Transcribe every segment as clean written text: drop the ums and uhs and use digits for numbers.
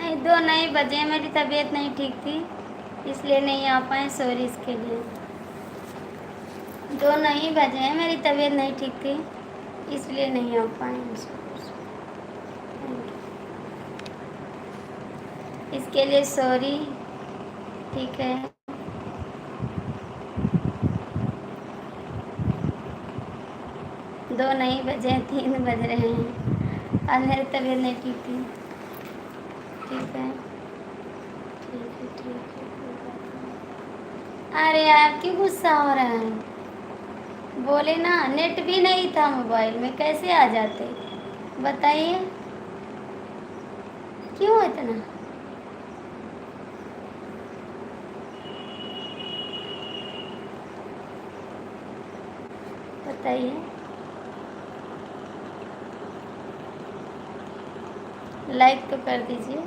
नहीं, 2 नहीं बजे, मेरी तबीयत नहीं ठीक थी इसलिए नहीं आ पाए, सॉरी इसके लिए। 2 नहीं बजे, मेरी तबीयत नहीं ठीक थी इसलिए नहीं आ पाए। इसके लिए सॉरी, ठीक है। 2 नहीं बजे, 3 बज रहे हैं। आज मेरी तबीयत नहीं ठीक थी। ठीक है, ठीक है, ठीक है, कोई बात नहीं। अरे यार क्यों गुस्सा हो रहा है? बोले ना, नेट भी नहीं था मोबाइल में, कैसे आ जाते बताइए, क्यों इतना? बताइए। लाइक तो कर दीजिए,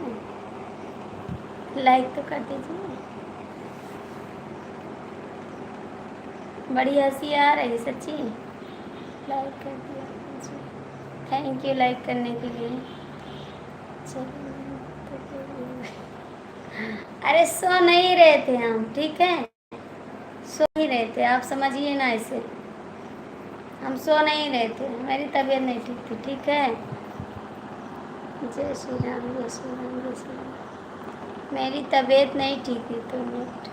लाइक तो कर दीजिए। बड़ी हंसी आ रही सच्ची। लाइक कर दिया, थैंक यू लाइक करने के लिए। अरे सो नहीं रहे थे हम, ठीक है, सो नहीं रहे थे, आप समझिए ना इसे। हम सो नहीं रहे थे, मेरी तबीयत नहीं ठीक थी, ठीक है। जय श्री राम, जय श्री राम, जय श्री राम। मेरी तबीयत नहीं ठीक थी तो नेट,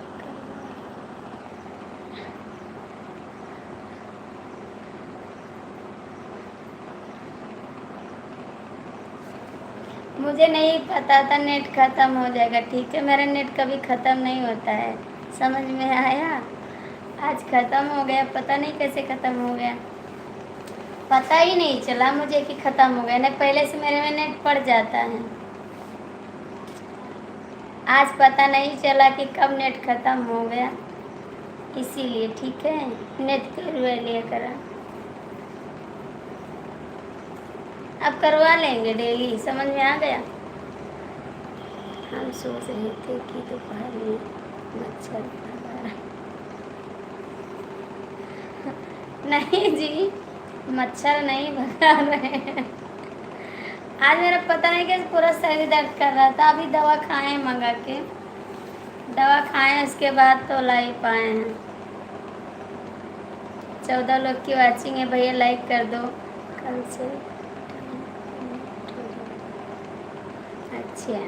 मुझे नहीं पता था नेट ख़त्म हो जाएगा, ठीक है। मेरा नेट कभी ख़त्म नहीं होता है, समझ में आया? आज ख़त्म हो गया, पता नहीं कैसे ख़त्म हो गया, पता ही नहीं चला मुझे कि ख़त्म हो गया। नहीं, पहले से मेरे में नेट पड़ जाता है। आज पता नहीं चला कि कब नेट ख़त्म हो गया, इसीलिए, ठीक है। नेट करवा लिया करा, अब करवा लेंगे डेली, समझ में आ गया। हम सोच रहे थे कि दोपहर में मच्छर भगा रहा। नहीं जी, मच्छर नहीं भगा रहे हैं। आज मेरा पता नहीं कैसे पूरा सर दर्द कर रहा था, अभी दवा खाए मंगा के, दवा खाएं उसके बाद तो ला ही पाए हैं। 14 लोग की वॉचिंग है भैया, लाइक कर दो। कल से अच्छा,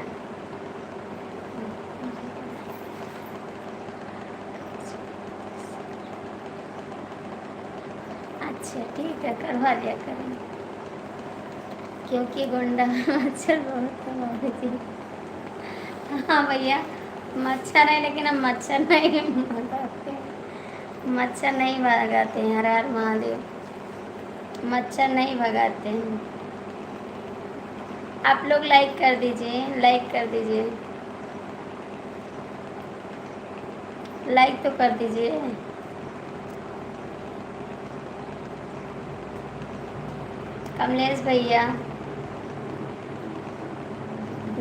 अच्छा ठीक है, करवा दिया करेंगे, क्योंकि गोंडा में मच्छर बहुत है बाबू जी। हाँ भैया, मच्छर है लेकिन हम मच्छर नहीं भगाते, मच्छर नहीं भगाते हैं, हर हर महादेव, मच्छर नहीं भगाते हैं। आप लोग लाइक कर दीजिए, लाइक कर दीजिए, लाइक तो कर दीजिए। कमलेश भैया,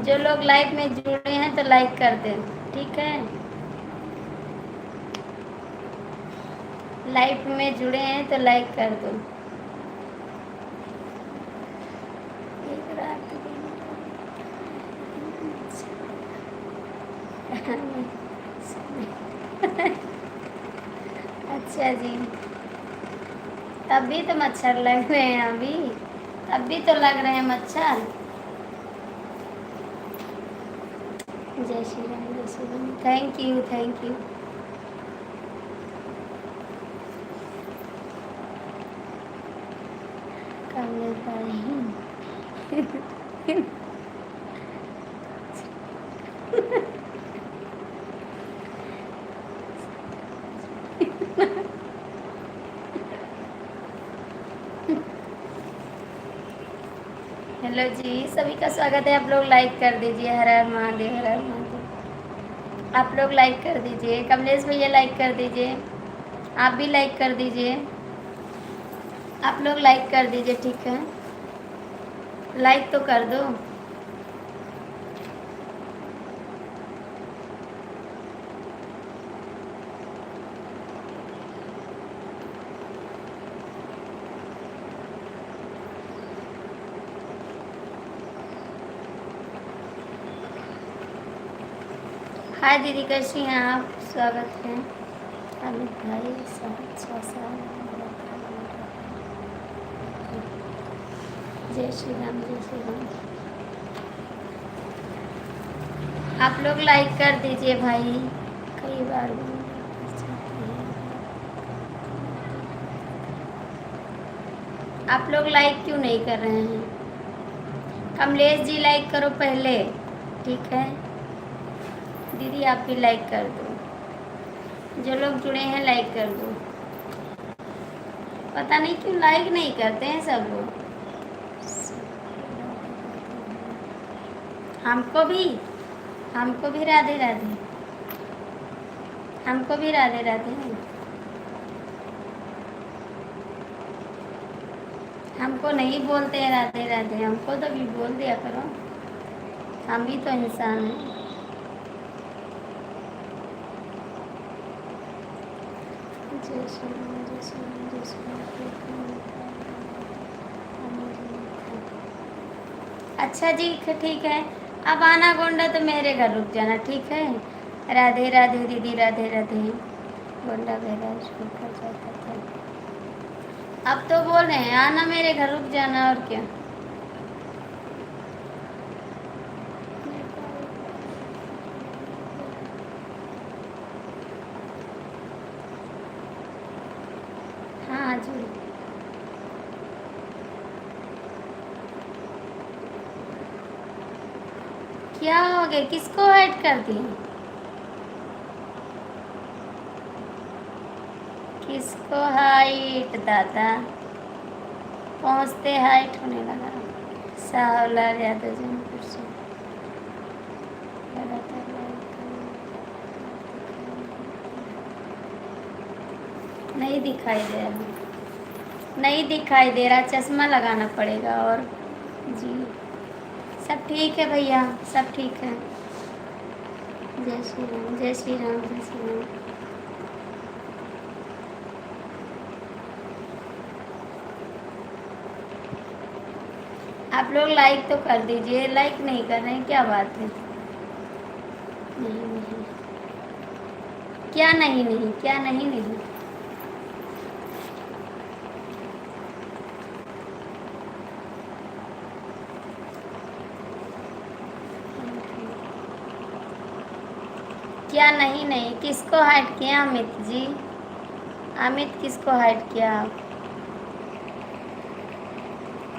जो लोग लाइव में जुड़े हैं तो लाइक कर दें, ठीक है। लाइव में जुड़े हैं तो लाइक कर दो। एक रात अच्छा जी, तब भी तो मच्छर लग रहे हैं, अभी तब भी तो लग रहे हैं मच्छर। जय श्री राम, जय Shri Ram, thank you, thank you. कमले भाई हेलो जी, सभी का स्वागत है। आप लोग लाइक कर दीजिए, हर हर महादेव, हर हर महादेव। आप लोग लाइक कर दीजिए, कमलेश भैया लाइक कर दीजिए, आप भी लाइक कर दीजिए, आप लोग लाइक कर दीजिए, ठीक है, लाइक तो कर दो। हाय दीदी, कैसी हैं आप? स्वागत है। अमित भाई 6 साल। जय श्री राम, जय श्री राम। आप लोग लाइक कर दीजिए भाई। कई बार आप लोग लाइक क्यों नहीं कर रहे हैं? कमलेश जी लाइक करो पहले, ठीक है? दीदी आप भी लाइक कर दो। जो लोग जुड़े हैं लाइक कर दो। पता नहीं क्यों लाइक नहीं करते हैं सब लोग। हमको भी हमको भी राधे राधे। हमको भी राधे राधे। हमको नहीं बोलते हैं राधे राधे, हमको तो भी बोल दिया करो। हम भी तो इंसान हैं। जय श्री राम, जय श्री राम, जय श्री राम। अच्छा जी, ठीक है। अब आना गोंडा तो मेरे घर रुक जाना, ठीक है? राधे राधे दीदी, राधे राधे। गोंडा बेरा स्कूल का जाता था। अब तो बोल रहे हैं आना मेरे घर, रुक जाना, और क्या। हाँ जी। क्या हो गया? किसको हाइड कर दिए? किसको हाइट दादा? पहुँचते हाइट होने लगा। सावलाल यादव जौनपुर से लगातार नहीं दिखाई दे रहा। नहीं दिखाई दे रहा, चश्मा लगाना पड़ेगा। और जी सब ठीक है भैया, सब ठीक है। जय श्री राम, जय श्री राम, जय श्री राम। आप लोग लाइक तो कर दीजिए, लाइक नहीं कर रहे हैं, क्या बात है? नहीं नहीं, क्या नहीं नहीं, क्या नहीं नहीं। क्या नहीं नहीं? किसको हाइड किया अमित जी? अमित किसको हाइड किया आप?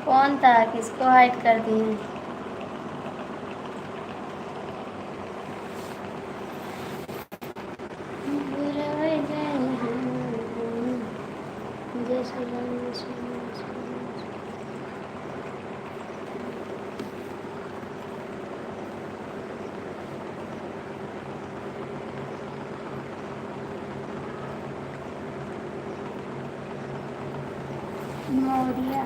कौन था? किसको हाइड कर दिए? जय श्री राम, जय श्री राम, जय श्री राम। मौर्या,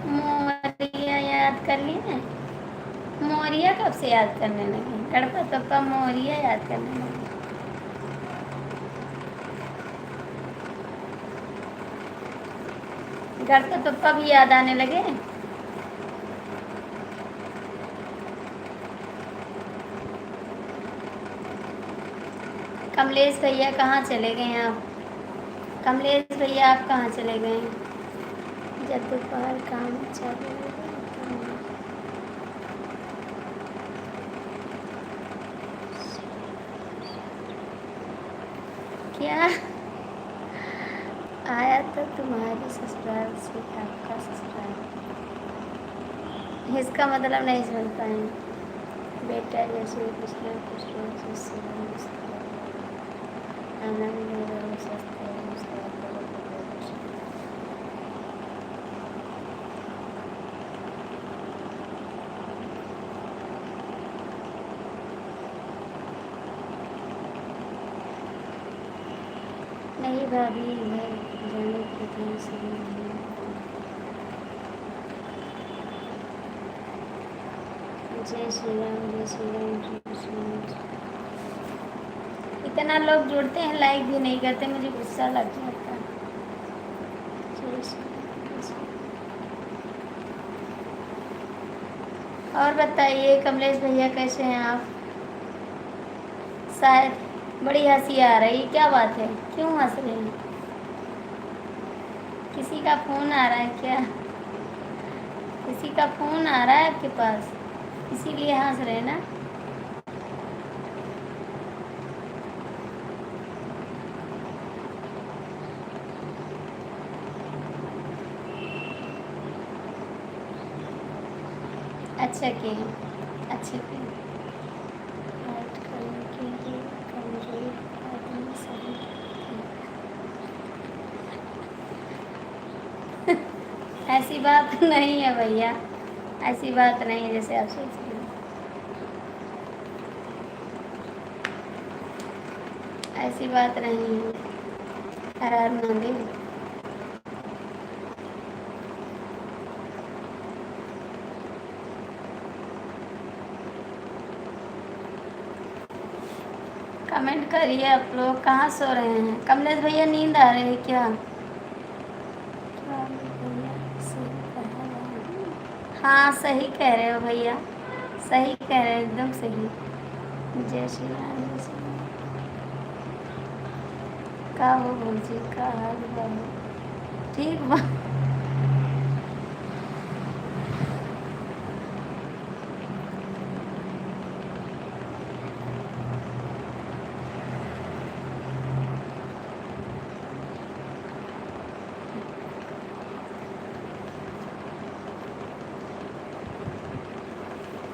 मौर्या याद कर लिए? मौर्या कब से याद करने लगे? गणपत बप्पा मौर्या याद करने लगे। गणपत बप्पा भी याद आने लगे। कमलेश भैया कहाँ चले गए आप? कमलेश भैया आप कहाँ चले गए? जब दोपहर काम चालू क्या आया तो तुम्हारी ससुराल से आपका ससुराल? इसका मतलब नहीं समझ पाए। बेटा जैसे कृष्ण कृष्ण से नहीं भाभी, घर जाने के दिन से जय श्री राम, जय श्री राम, जय श्री राम। इतना लोग जुड़ते हैं, लाइक भी नहीं करते, मुझे गुस्सा लग जाता है। जय श्री राम, जय श्री राम। और बताइए कमलेश भैया कैसे हैं आप? शायद बड़ी हंसी आ रही, क्या बात है, क्यों हंस रहे हैं? किसी का फ़ोन आ रहा है क्या? किसी का फ़ोन आ रहा है आपके पास, इसीलिए हंस रहे हैं ना? अच्छा किए, अच्छा किए। बात करने के लिए कमज़ोर आदमी सही ऐसी बात नहीं है भैया, ऐसी बात नहीं है जैसे आप सोच रहे हैं, ऐसी बात नहीं है। हर हर महादेव। कमेंट करिए आप लोग, कहाँ सो रहे हैं? कमलेश भैया नींद आ रही है क्या? क्या भैया सही कह रहे हैं? हाँ सही कह रहे हो भैया, सही कह रहे हो, एकदम सही। जय श्री राम, जय श्री राम। का हो भौजी, का हाल बा हो? ठीक बा।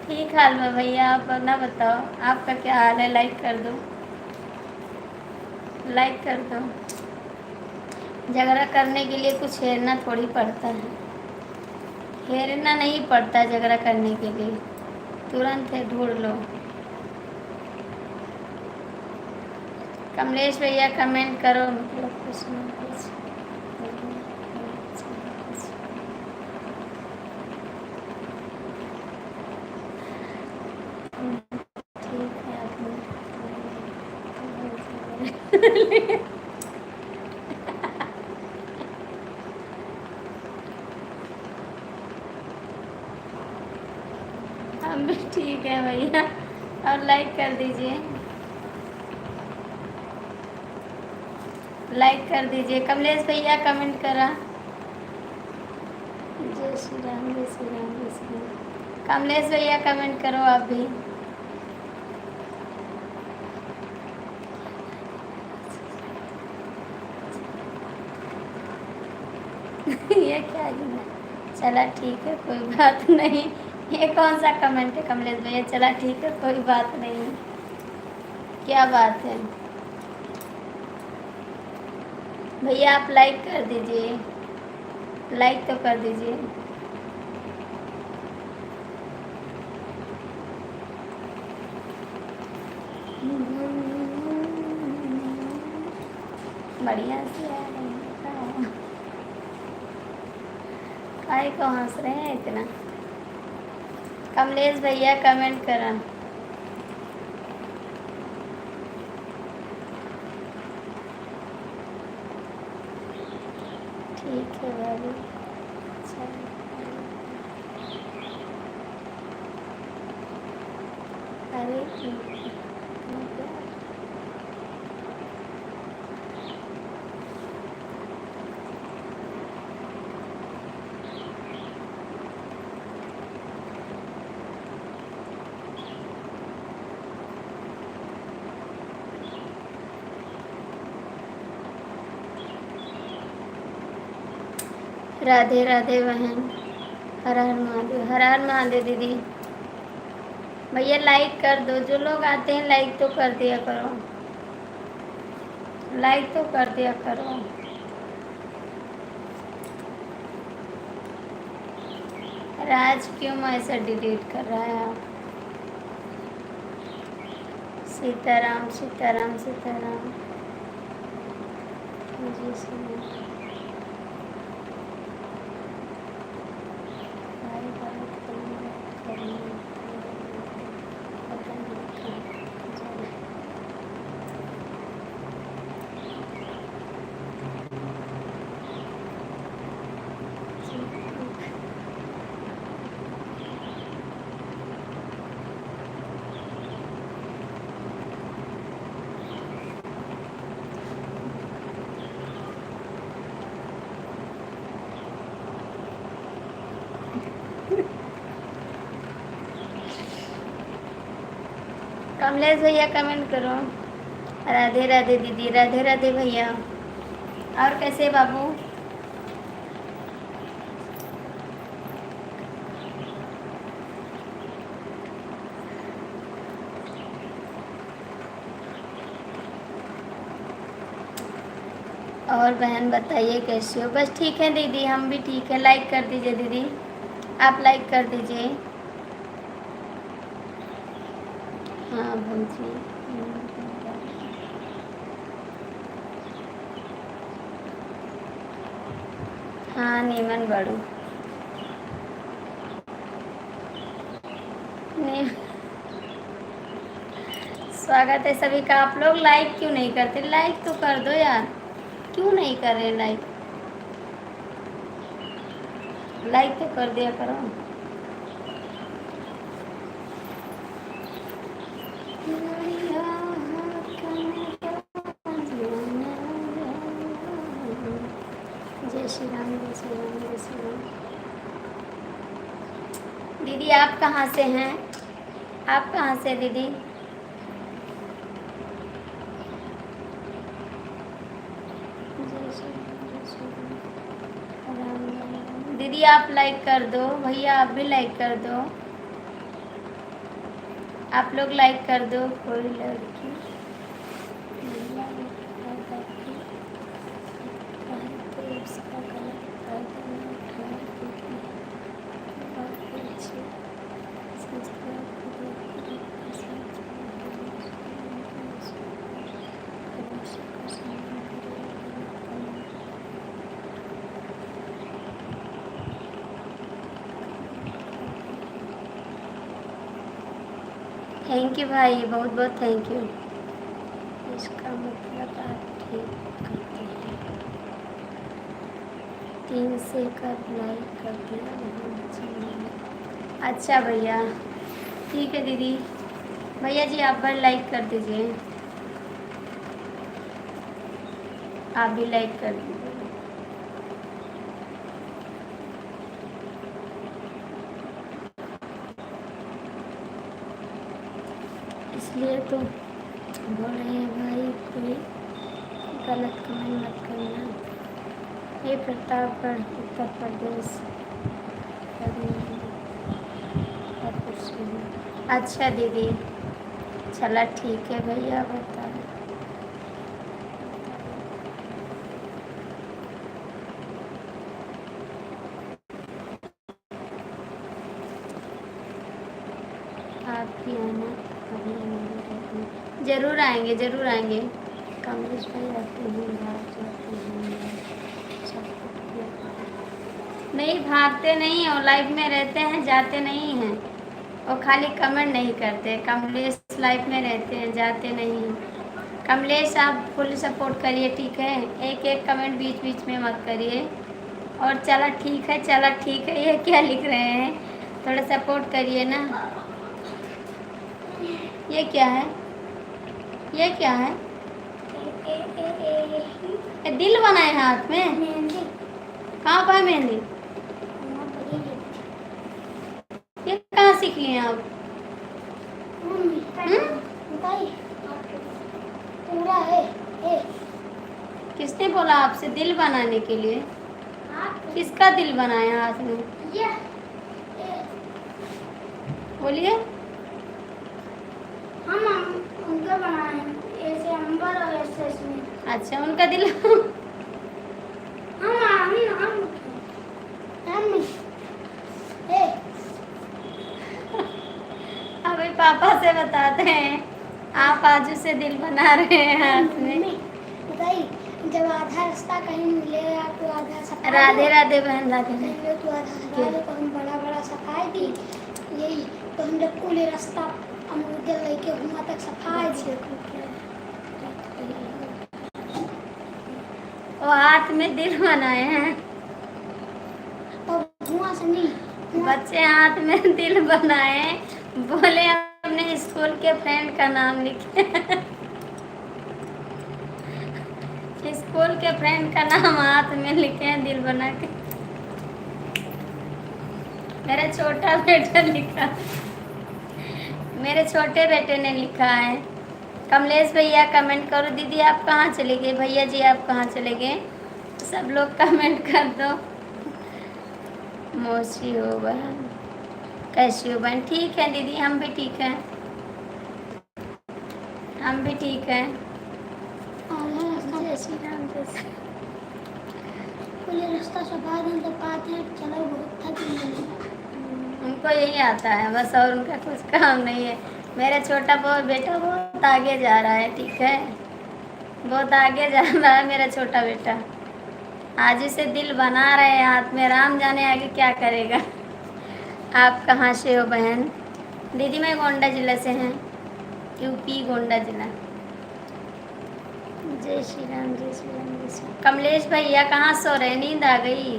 ठीक हाल में भैया, आप अपना बताओ, आपका क्या हाल है? लाइक कर दो, लाइक कर दो। झगड़ा करने के लिए कुछ हेरना थोड़ी पड़ता है, हेरना नहीं पड़ता झगड़ा करने के लिए, तुरंत है ढूंढ लो। कमलेश भैया कमेंट करो, मतलब कुछ ना कुछ। ठीक है आपने हम भी ठीक है भैया, और लाइक कर दीजिए, लाइक कर दीजिए। कमलेश भैया कमेंट करा, जय श्री राम, जय श्री राम, जय श्री राम। कमलेश भैया कमेंट करो आप भी। ये क्या गिना? चला ठीक है, कोई बात नहीं। ये कौन सा कमेंट है कमलेश भैया? चला ठीक है, कोई बात नहीं। क्या बात है भैया, आप लाइक कर दीजिए, लाइक तो कर दीजिए। बढ़िया से आ रहे हैं, काहे को हंस रहे हैं इतना? कमलेश भैया कमेंट करा। ठीक है भाभी, चलो। अरे राधे राधे बहन, हर हर महादेव, हर हर महादेव दीदी। भैया लाइक कर दो, जो लोग आते हैं लाइक तो कर दिया करो, लाइक तो कर दिया करो। राज क्यों ऐसा डिलीट कर रहा है आप? सीताराम सीताराम सीताराम, जी सुनिए। भाई बहुत करनी पता नहीं क्या कमलेश भैया कमेंट करो। राधे राधे दीदी, राधे राधे भैया। और कैसे बाबू? और बहन बताइए कैसी हो? बस ठीक है दीदी, हम भी ठीक है। लाइक कर दीजिए दीदी, आप लाइक कर दीजिए। हाँ भौजी। हाँ नीमन बड़ू नी... स्वागत है सभी का। आप लोग लाइक क्यों नहीं करते? लाइक तो कर दो यार, क्यों नहीं कर रहे लाइक? लाइक तो कर दिया करो। जय श्री राम, जय श्री राम, जय श्री राम। दीदी आप कहाँ से हैं? आप कहाँ से दीदी? दीदी आप लाइक कर दो, भैया आप भी लाइक कर दो। आप लोग लाइक कर दो। कोई लड़की उसका गलत फायदा नहीं उठाना, क्योंकि बहुत अच्छी संस्कार थैंक यू भाई, बहुत बहुत थैंक यू। इसका मतलब आप ठीक करते हैं। 3 से कब लाइक कर दिया? अच्छा भैया ठीक है दीदी। भैया जी आप भी लाइक कर दीजिए, आप भी लाइक कर दीजिए। इसलिए तो बोल रहे हैं भाई, कोई गलत कमेंट मत करना। ये प्रतापगढ़ उत्तर प्रदेश। अच्छा दीदी, चला ठीक है भैया बता। आप भी आना, जरूर आएंगे, जरूर आएंगे। कमलेश भाई आते हैं, भाग जाते हैं। नहीं भागते नहीं, और लाइफ में रहते हैं, जाते नहीं हैं। और खाली कमेंट नहीं करते। कमलेश लाइफ में रहते हैं, जाते नहीं हैं। कमलेश आप फुल सपोर्ट करिए, ठीक है? एक एक कमेंट बीच बीच में मत करिए। और चला ठीक है, चला ठीक है, ये क्या लिख रहे हैं? थोड़ा सपोर्ट करिए ना। ये क्या है? ये क्या है? ये दिल बनाए हाथ में? कहाँ पर मेहंदी? ये कहाँ सीख लिए आप? पूरा है। किसने बोला आपसे दिल बनाने के लिए? किसका दिल बनाया हाथ में? बोलिए। हम उनका बनाए, ऐसे अंबर और ऐसे इसमें। अच्छा उनका दिल अभी पापा से बताते हैं, आप आजू से दिल बना रहे हैं हाथ में। बताइए, जब आधा रास्ता कहीं मिलेगा तो आधा सफाई। राधे राधे बहन, राधे राधे। तो आधा तो हम बड़ा बड़ा सफाई दी, यही तो हम जब कुल रास्ता अमरूद लेके वहाँ तक सफाई दी। वो हाथ में दिल बनाए हैं, तो धुआं से नहीं, बच्चे हाथ में दिल बनाए। बोले अपने स्कूल के फ्रेंड का नाम लिखे। स्कूल के फ्रेंड का नाम हाथ में लिखे हैं दिल बना के। मेरा छोटा बेटा लिखा, मेरे छोटे बेटे ने लिखा है। कमलेश भैया कमेंट करो। दीदी आप कहाँ चले गए, भैया जी आप कहाँ चले गए, सब लोग कमेंट कर दो। मौसी हो बहन, कैसी हो बहन? ठीक है दीदी, हम भी ठीक हैं, हम भी ठीक हैं। जय श्री राम, जय श्री राम। खुले रास्ता से बाद हम तो पाते हैं, चलो बहुत थक गए। उनको यही आता है बस, और उनका कुछ काम नहीं है। मेरा छोटा बेटा बहुत आगे जा रहा है, ठीक है, बहुत आगे जा रहा है मेरा छोटा बेटा। आज इसे दिल बना रहे हैं हाथ में, राम जाने आगे क्या करेगा। आप कहाँ से हो बहन? दीदी मैं गोंडा जिला से हैं, यूपी गोंडा जिला। जय श्री राम, जय श्री राम, जय श्री राम। कमलेश भैया कहाँ सो रहे, नींद आ गई?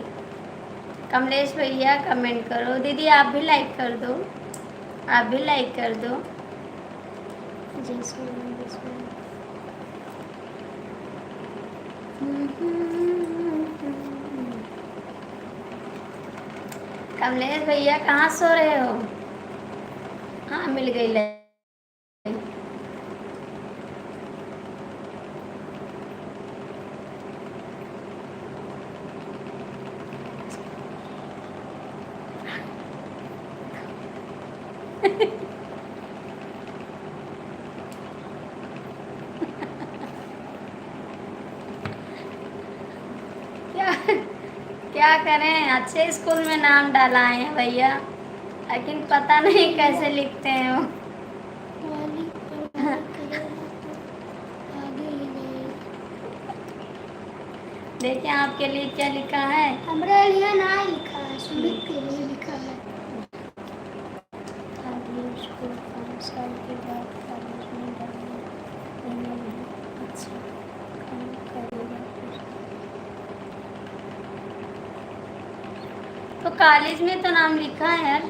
कमलेश भैया कमेंट करो। दीदी आप भी लाइक कर दो, आप भी लाइक कर दो। जय श्री राम, जय श्री राम। कमलेश भैया कहाँ सो रहे हो? हाँ मिल गई लाइक। क्या क्या करें, अच्छे स्कूल में नाम डाला है भैया, लेकिन पता नहीं कैसे लिखते हैं वो। देखिए आपके लिए क्या लिखा है। हमारे लिए ना लिखा है, सुमित के लिए लिखा है। स्कूल 5 साल के बाद कॉलेज में डालना, अच्छा काम करेगा। तो कॉलेज में तो नाम लिखा है यार,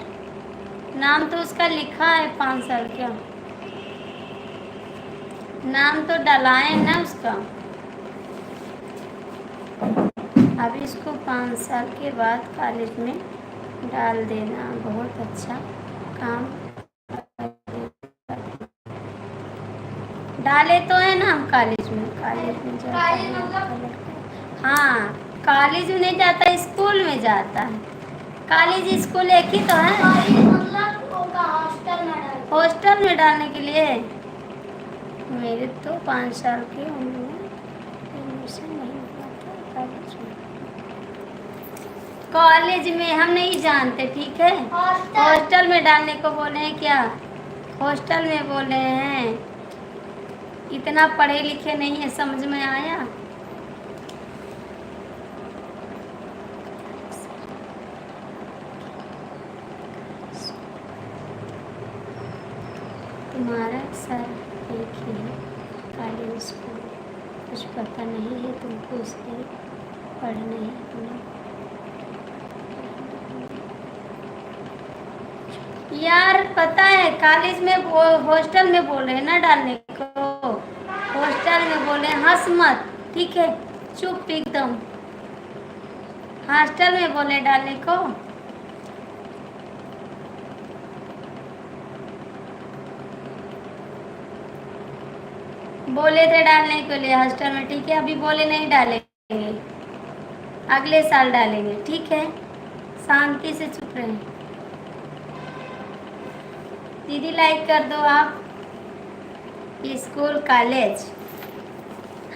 नाम तो उसका लिखा है 5 साल का, नाम तो डलाए है ना उसका। अब इसको 5 साल के बाद कॉलेज में डाल देना, बहुत अच्छा काम डाले तो है ना हम कॉलेज में, कॉलेज में जाता है। हाँ कॉलेज में नहीं जाता, स्कूल में जाता है। कॉलेज स्कूल एक ही तो है, हॉस्टल में डालने के लिए। मेरे तो 5 साल की उम्र में एडमिशन नहीं हुआ था कॉलेज में। कॉलेज में हम नहीं जानते, ठीक है, हॉस्टल में डालने को बोले हैं क्या, हॉस्टल में बोले हैं। इतना पढ़े लिखे नहीं है, समझ में आया? तुम्हारा सर एक ही है, कॉलेज स्कूल कुछ पता नहीं है तुमको, इसलिए पढ़ने ही तुम्हें। यार पता है कॉलेज में हॉस्टल में बोल रहे हैं ना डालने को, हॉस्टल में बोले, हंस मत, ठीक है, चुप एकदम। हॉस्टल में बोले डालने को। बोले थे डालने के लिए हॉस्टल में, ठीक है, अभी बोले नहीं डालेंगे, अगले साल डालेंगे, ठीक है, शांति से चुप रहें। दीदी लाइक कर दो आप। स्कूल कॉलेज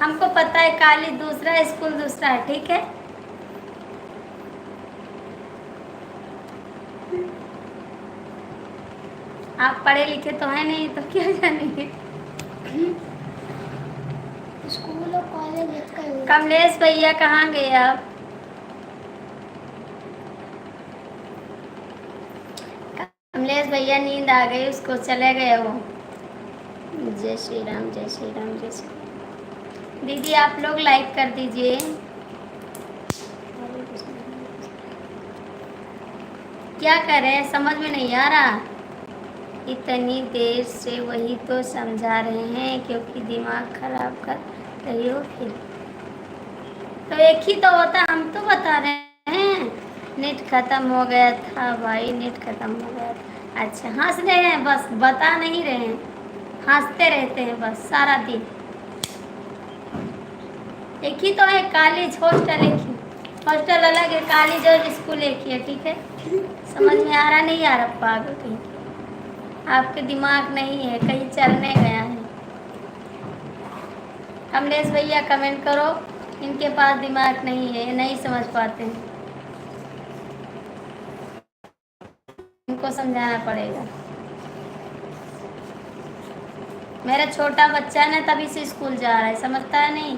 हमको पता है, कॉलेज दूसरा स्कूल दूसरा है, ठीक है। आप पढ़े लिखे तो है नहीं, तो क्या जानेंगे। स्कूल और कॉलेज एक का ही। कमलेश भैया कहाँ गए आप? कमलेश भैया नींद आ गई उसको, चले गए वो। जय श्री राम, जय श्री राम, जय श्री राम। दीदी आप लोग लाइक कर दीजिए। क्या करें समझ में नहीं आ रहा, इतनी देर से वही तो समझा रहे हैं, क्योंकि दिमाग खराब कर रही हो फिर। तो एक ही तो होता, हम तो बता रहे हैं। नेट खत्म हो गया था भाई, नेट खत्म हो गया था। अच्छा, हंस रहे हैं, बस बता नहीं रहे हैं, हंसते रहते हैं बस सारा दिन। एक ही तो है कॉलेज, हॉस्टल एक ही, हॉस्टल अलग है, कॉलेज और स्कूल एक ही है, ठीक है। समझ में आ रहा नहीं आ रहा पागल कहीं, आपके दिमाग नहीं है, कहीं चलने गया है। कमलेश भैया कमेंट करो, इनके पास दिमाग नहीं है, ये नहीं समझ पाते हैं, इनको समझाना पड़ेगा। मेरा छोटा बच्चा है ना, तभी से स्कूल जा रहा है, समझता है नहीं।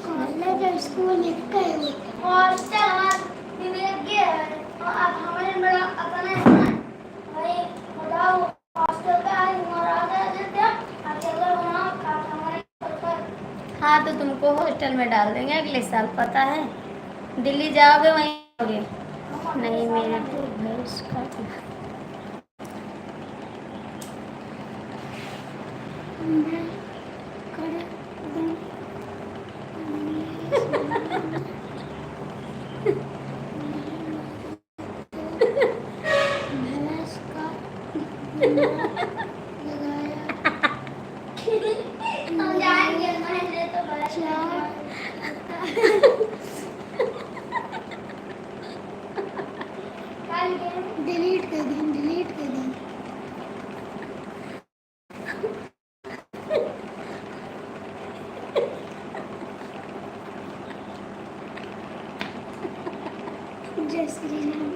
कॉलेज और स्कूल एक ही होते हैं। हॉस्टल विवेक है और अब हमारे बड़ा अपना है ना भाई, बताओ हॉस्टल का है मराठा देते हैं, अकेला बनाओ का हमारे ऊपर। हाँ तो तुमको हॉस्टल में डाल देंगे अगले साल, पता है। दिल्ली जाओगे वहीं रहोगे। नहीं मेरे भैंस का डिलीट कर दें, डिलीट कर दें। जय श्री राम।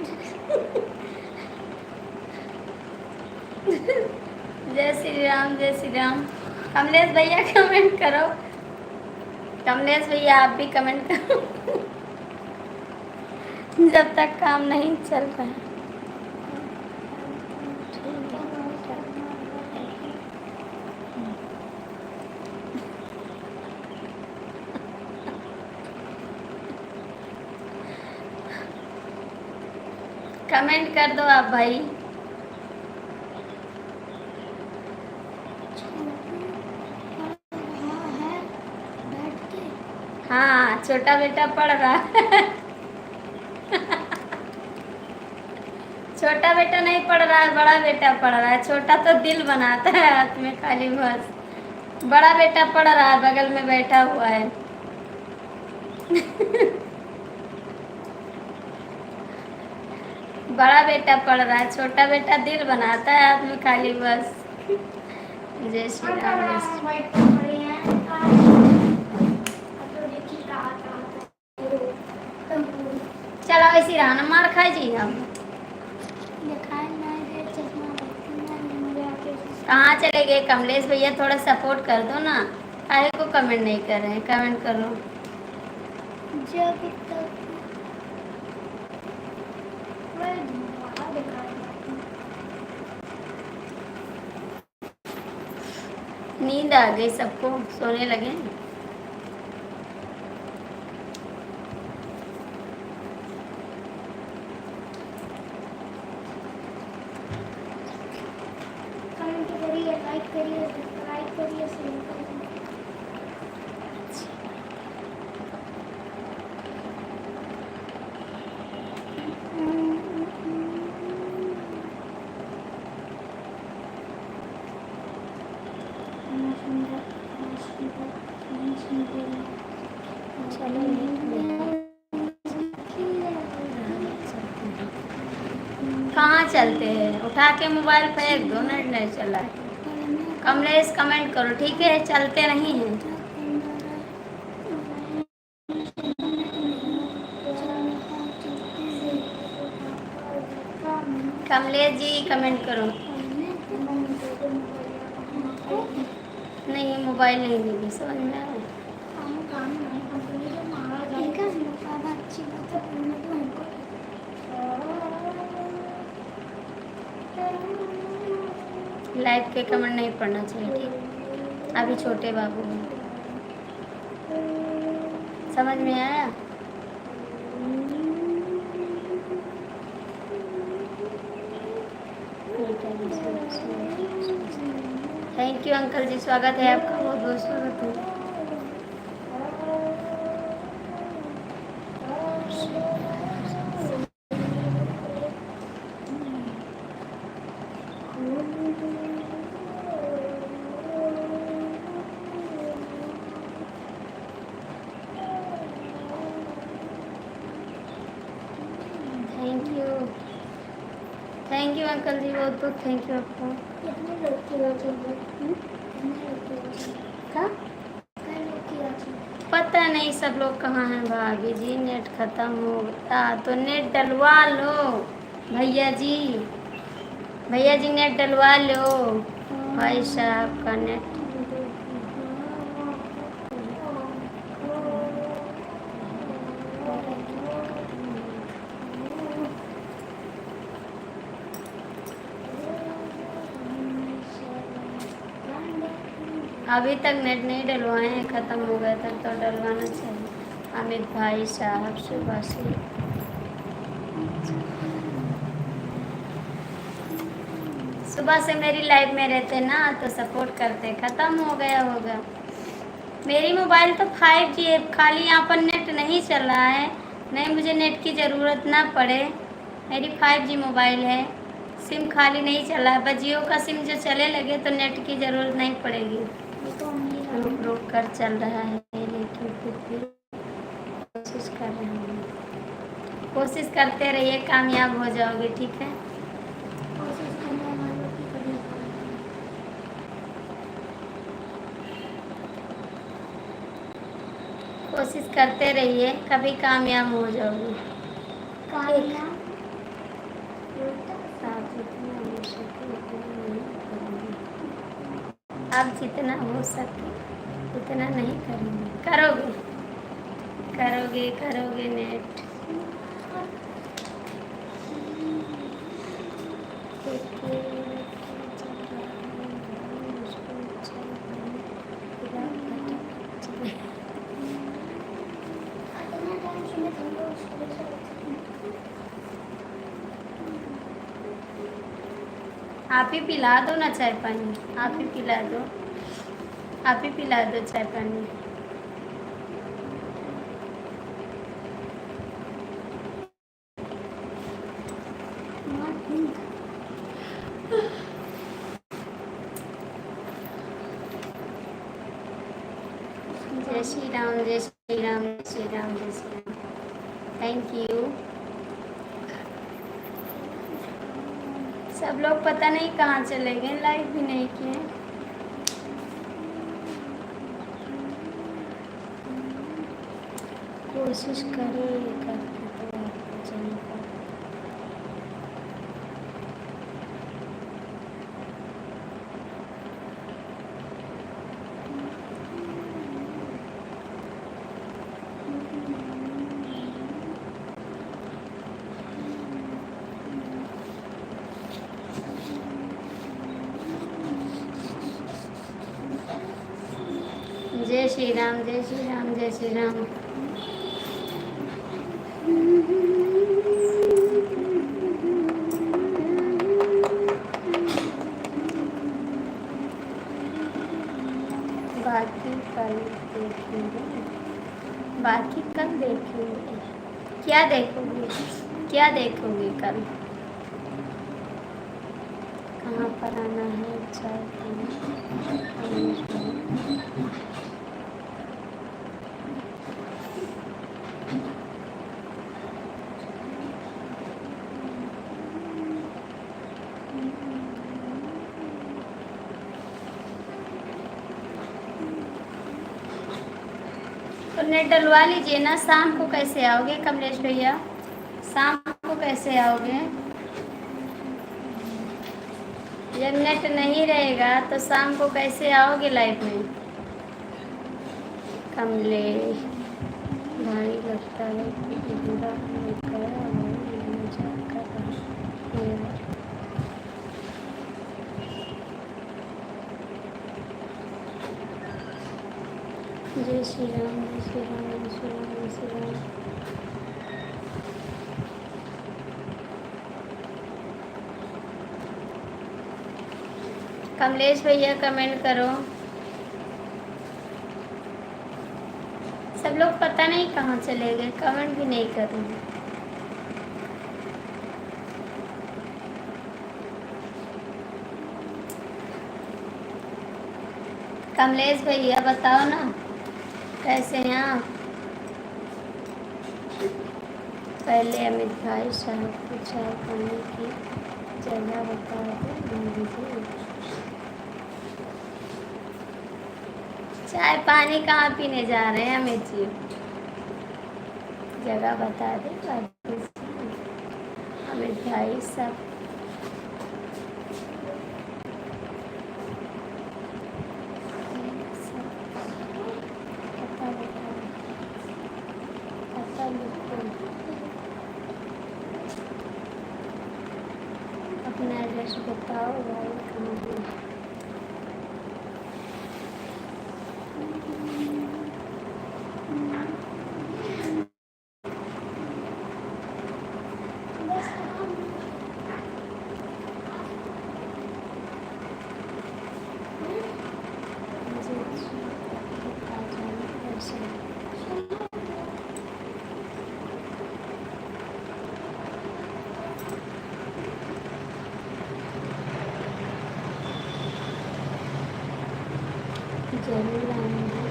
जय श्री राम, जय श्री राम। कमलेश भैया कमेंट करो, कमलेश भैया आप भी कमेंट करो। जब तक काम नहीं चल रहा है। कमेंट कर दो आप भाई। हाँ छोटा बेटा पढ़ रहा है। छोटा बेटा नहीं पढ़ रहा है, बड़ा बेटा पढ़ रहा है। छोटा तो दिल बनाता है हाथ में खाली बस, बड़ा बेटा पढ़ रहा है, बगल में बैठा हुआ है। बड़ा बेटा पढ़ रहा है, छोटा बेटा दिल बनाता है हाथ में खाली बस। जय श्री राम, जय श्री चलो ऐसी रहना, मार खाए जी हम। कहाँ चले गए कमलेश भैया, थोड़ा सपोर्ट कर दो ना, काहे को कमेंट नहीं कर रहे हैं, कमेंट करो। जब तक नींद आ गई सबको, सोने लगे। कमेंट करिए, लाइक करिए, सब्सक्राइब करिए, शेयर करिए। कहाँ चलते हैं, उठा के मोबाइल फेंक दो, नेट नहीं चला है। कमलेश कमेंट करो, ठीक है, चलते नहीं हैं। कमलेश जी कमेंट करो। नहीं मोबाइल नहीं देगी, समझ में आ रहा है। लाइव के कमेंट नहीं पढ़ना चाहिए, ठीक, अभी छोटे बाबू हैं। समझ में आया। थैंक यू अंकल जी, स्वागत है आपका, बहुत बहुत स्वागत है। थैंक यू अंकल जी, बहुत बहुत थैंक यू आपको। कितने लोग की वजह है? कितने लोग की वजह है? क्या कई लोग की वजह है? पता नहीं, सब लोग कहाँ हैं भाभी जी, नेट खत्म हो गया तो नेट डलवा लो भैया जी, भैया जी नेट डलवा लो। भाई साहब का नेट अभी तक नेट नहीं डलवाए हैं, ख़त्म हो गया तक तो डलवाना चाहिए। अमित भाई साहब सुबह से मेरी लाइफ में रहते ना तो सपोर्ट करते, ख़त्म हो गया होगा। मेरी मोबाइल तो 5G है, खाली यहाँ पर नेट नहीं चल रहा है, नहीं मुझे नेट की ज़रूरत ना पड़े, मेरी 5G मोबाइल है, सिम खाली नहीं चला है। बस जियो का सिम जो चले लगे तो नेट की ज़रूरत नहीं पड़ेगी। रुक रुक कर चल रहा है लेकिन फिर भी कोशिश कर रहे हैं, कोशिश करते रहिए, कामयाब हो जाओगे, ठीक है। कोशिश करने वालों की कभी कोशिश करते रहिए, कभी कामयाब हो जाओगे। कामयाब आप जितना हो सके उतना नहीं करेंगे, आप जितना हो सके उतना नहीं करेंगे, करोगे करोगे करोगे नेट। इतना टाइम सुबह तुम लोग स्कूल से आप ही पिला दो ना चाय पानी, आप ही पिला दो, आप ही पिला दो चाय पानी। जय श्री राम, जय श्री राम, जय श्री राम, जय श्री राम। Thank you. सब लोग पता नहीं कहाँ चले गए, लाइव भी नहीं किए। कोशिश करो ये करके तो आपको चलेगा। जय श्री राम, जय श्री राम, जय श्री राम। बाकी कल देखेंगे, बाकी कल देखेंगे। क्या देखोगे, क्या देखोगे कल? कहाँ पर आना है चाय पीने? तो नेट डलवा लीजिए ना। शाम को कैसे आओगे कमलेश भैया, शाम को कैसे आओगे? जब नेट नहीं रहेगा तो शाम को कैसे आओगे लाइव में? कमलेश भाई लगता है कि बुरा हो गया और मजाक कर रहा है। जय श्री राम, जय श्री राम, जय श्री राम, जय श्री राम। कमलेश भैया कमेंट करो। सब लोग पता नहीं कहाँ चले गए, कमेंट भी नहीं कर रहे। कमलेश भैया बताओ ना कैसे हैं आप? पहले अमित भाई साहब को चाय पानी की जगह बता दो। चाय पानी कहाँ पीने जा रहे हैं अमित जी? जगह बता दे अमित भाई सब। पता लिखो, अपना एड्रेस बताओ भाई कहाँ पे। जरूर आएंगे।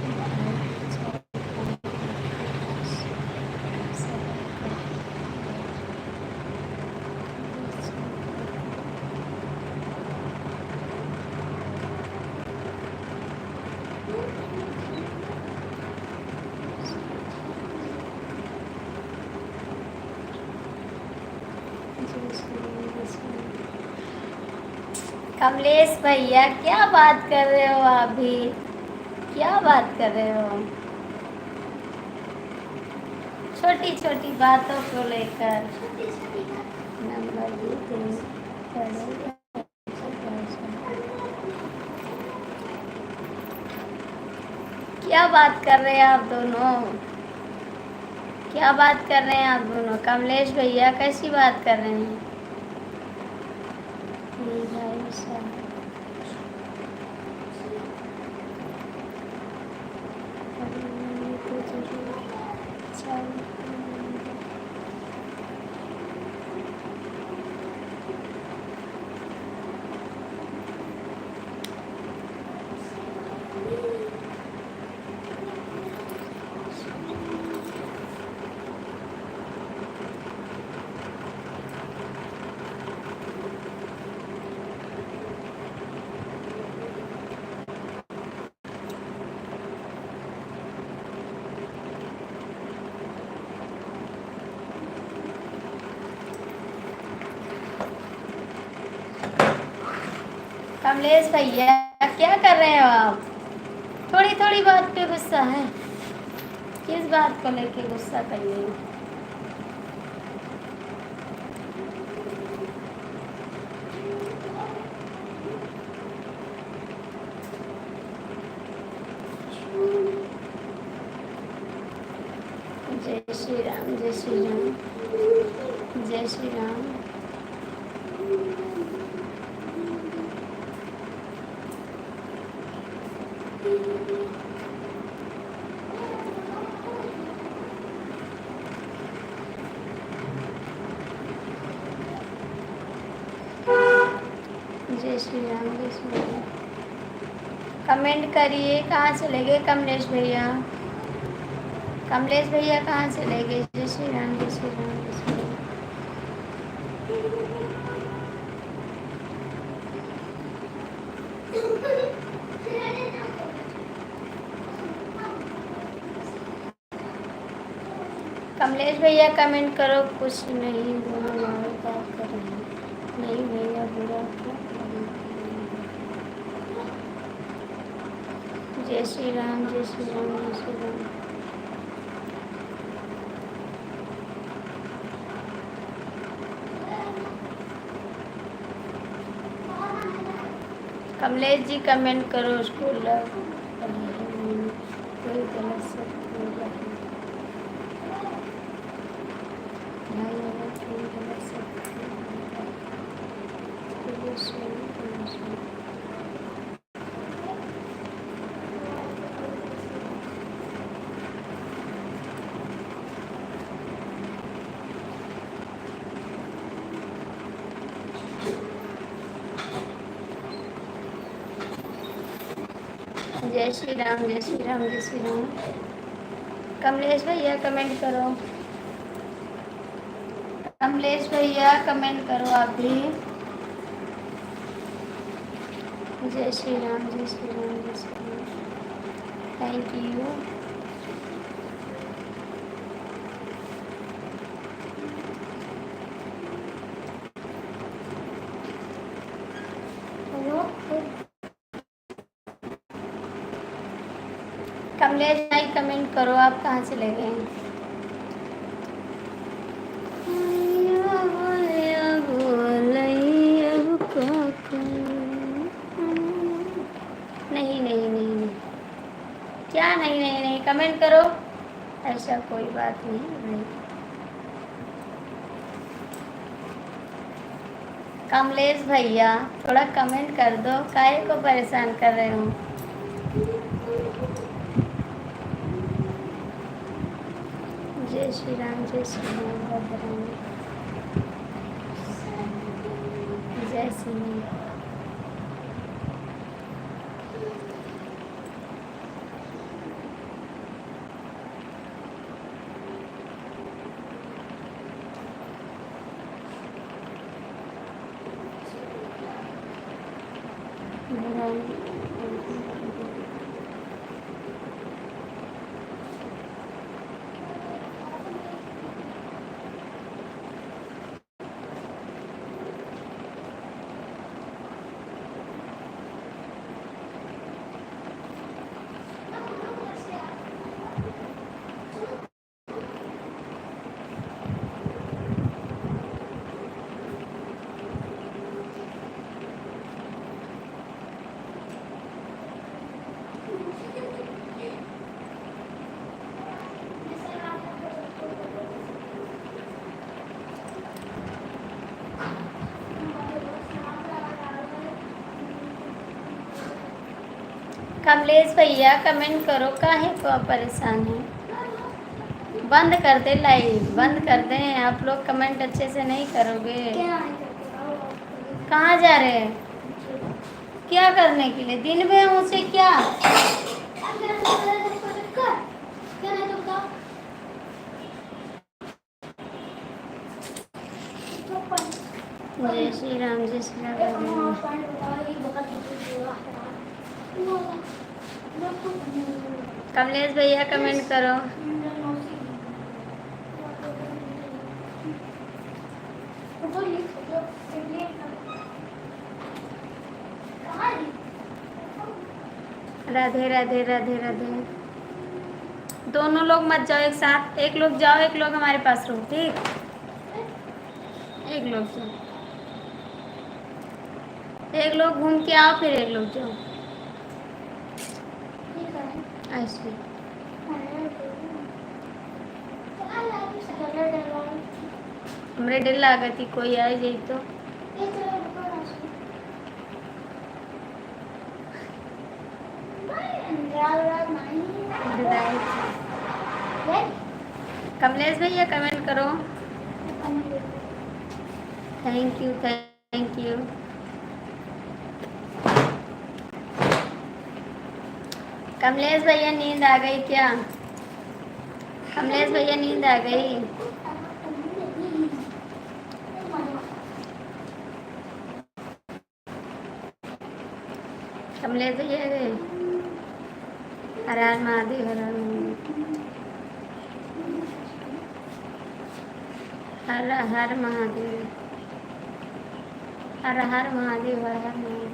कमलेश भैया क्या बात कर रहे हो आप भी? क्या बात कर रहे हो? छोटी छोटी बातों को लेकर नंबर भी दें पड़ेगा। क्या बात कर रहे हैं आप दोनों? क्या बात कर रहे हैं आप दोनों? कमलेश भैया कैसी बात कर रहे हैं? भाई साहब कमलेश भैया क्या कर रहे हो आप? थोड़ी थोड़ी बात पे गुस्सा है, किस बात को लेके गुस्सा कर रहे हो? जय श्री राम, जय श्री राम, जय श्री राम। जय श्री राम, जय श्री राम। कमेंट करिए। कहाँ चले गए कमलेश भैया? कमलेश भैया कहाँ चले गए? जय श्री राम, जय श्री राम, जय श्री राम। कमलेश भैया कमेंट करो। कुछ नहीं बुरा बात कर रहे हैं। नहीं भैया बुरा क्या कर रहे हैं? जय श्री राम, जय श्री राम, जय श्री राम। कमलेश जी कमेंट करो। स्कूल कोई गलत सब जय श्री राम, जय श्री राम, जय श्री राम। कमलेश भैया कमेंट करो। कमलेश भैया कमेंट करो आप भी। जय श्री राम, जय श्री राम, जय श्री राम। Thank you. कमलेश भाई कमेंट करो, आप कहाँ चले गए हैं? नहीं नहीं नहीं नहीं, क्या नहीं नहीं नहीं, कमेंट करो, ऐसा कोई बात नहीं भाई। कमलेश भैया थोड़ा कमेंट कर दो, काहे को परेशान कर रहे हो? जय श्री राम, जय श्री राम, भद्राम, जय श्री राम। कमलेश भैया कमेंट करो, काहे को आप परेशान हैं? बंद कर दे लाइव, बंद कर दें। आप लोग कमेंट अच्छे से नहीं करोगे। कहाँ जा रहे हैं? क्या करने के लिए? दिन में उसे क्या? जय श्री राम, जय श्री राम। कमलेश भैया कमेंट करो। राधे राधे राधे राधे। दोनों लोग मत जाओ एक साथ, एक लोग जाओ, एक लोग हमारे पास रहो, ठीक? एक लोग जाओ, एक लोग घूम के आओ, फिर एक लोग जाओ, ऐसे। हमरे डर लागती कोई आ जाए तो। कमलेश भैया कमेंट करो। Thank you, thank you. Kamlesh भैया नींद आ गई क्या? कमलेश भैया नींद आ गई? कमलेश भैया गए? हर हर महादेव, हर हर महादेव, हर हर महादेव, हर हर महादेव, हर हर महादेव।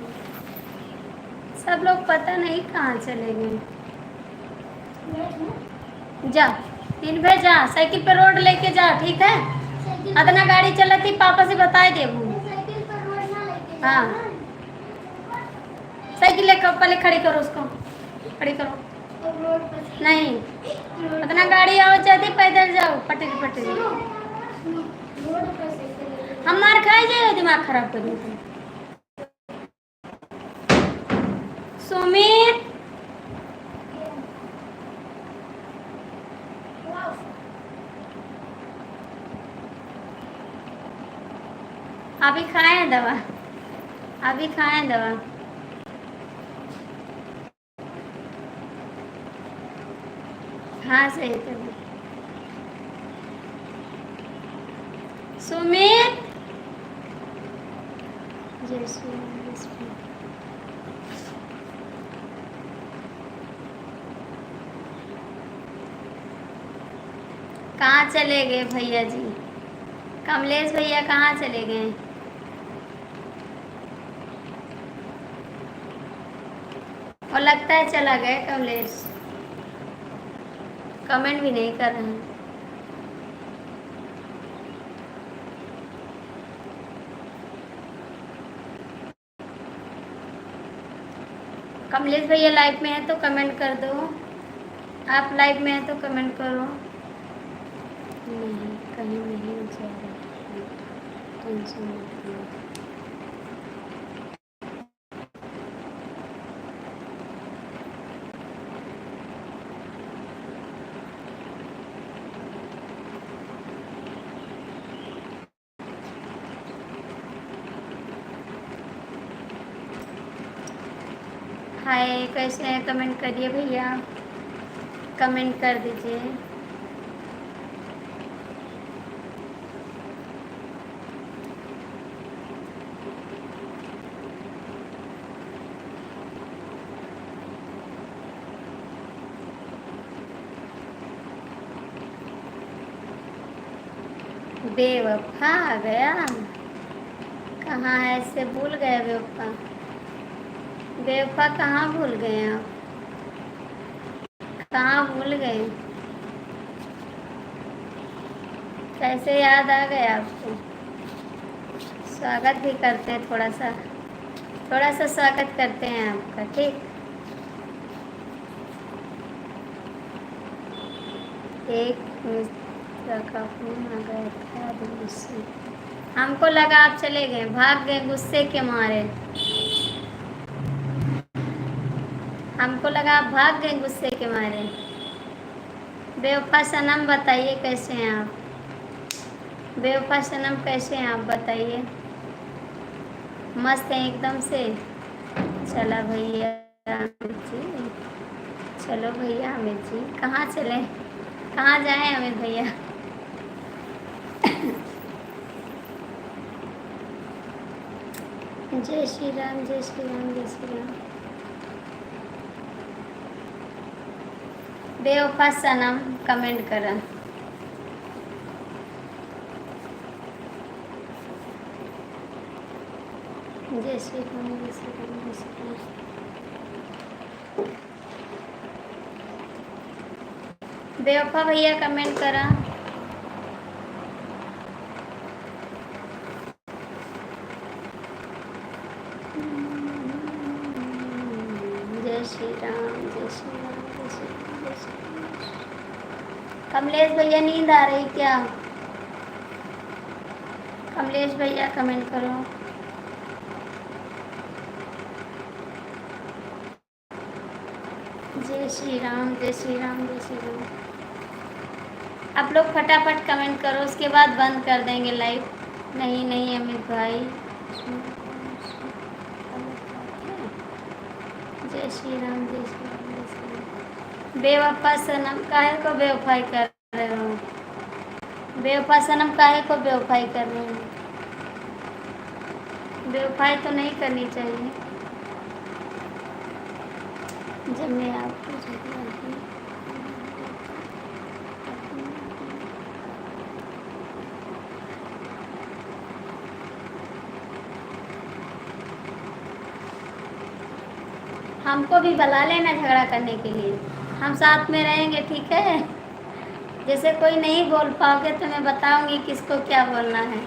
सब लोग पता नहीं कहाँ चले गए। जा दिन भर जा, साइकिल पे रोड लेके जा, ठीक है? अदना गाड़ी चलती पापा से बताए देबू। हाँ, साइकिल लेकर पहले खड़ी करो, उसको खड़ी करो। नहीं, अदना गाड़ी आओ जाती, पैदल जाओ, पटरी पटरी। हम मार खाए जाए, दिमाग खराब कर देते। सुमित, अभी खाए दवा, अभी खाए दवा। हाँ सही कर। सुमित, जय श्री राम, जय श्री राम। कहाँ चले गए भैया जी? कमलेश भैया कहाँ चले गए? और लगता है चला गया कमलेश, कमेंट भी नहीं कर रहे हैं। कमलेश भैया लाइव में है तो कमेंट कर दो। आप लाइव में है तो कमेंट करो। नहीं, कहीं नहीं जा रहा, टेंशन मत लो। हाय, कैसे हैं? कमेंट करिए भैया, कमेंट कर दीजिए। बेवफा आ गया, कहाँ है? इससे भूल गए बेवफा। बेवफा कहाँ भूल गए आप? कहाँ भूल गए? कैसे याद आ गया आपको? स्वागत भी करते हैं, थोड़ा सा स्वागत करते हैं आपका, ठीक। एक मित्र का फोन आ गया था दिल्ली से, हमको लगा आप चले गए, भाग गए गुस्से के मारे। हमको लगा आप भाग गए गुस्से के मारे। बेवफा सनम बताइए कैसे हैं आप? बेवफा सनम कैसे हैं आप बताइए? मस्त हैं एकदम से। चला भैया अमित जी, चलो भैया अमित जी, कहाँ चले, कहाँ जाएं अमित भैया? जय श्री राम, जय श्री राम, जय श्री राम। बेवफा सनम कमेंट करा। जय श्री राम, जय श्री राम, जय श्री राम। बेवफा भैया कमेंट करा। जय श्री राम, जय श्री राम, जय श्री राम, जय श्री राम। कमलेश भैया नींद आ रही क्या? कमलेश भैया कमेंट करो। जय श्री राम, जय श्री राम, जय श्री राम। आप लोग फटाफट कमेंट करो, उसके बाद बंद कर देंगे लाइव। नहीं नहीं अमित भाई, जय श्री राम, जय श्री राम, जय श्री राम। बेवफा सनम काहे को बेवफाई कर रहे हो? बेवफा सनम काहे को बेवफाई कर रहे हो? बेवफाई तो नहीं करनी चाहिए। जब मैं आपको हमको भी बुला लेना झगड़ा करने के लिए, हम साथ में रहेंगे, ठीक है? जैसे कोई नहीं बोल पाओगे तो मैं बताऊंगी किसको क्या बोलना है।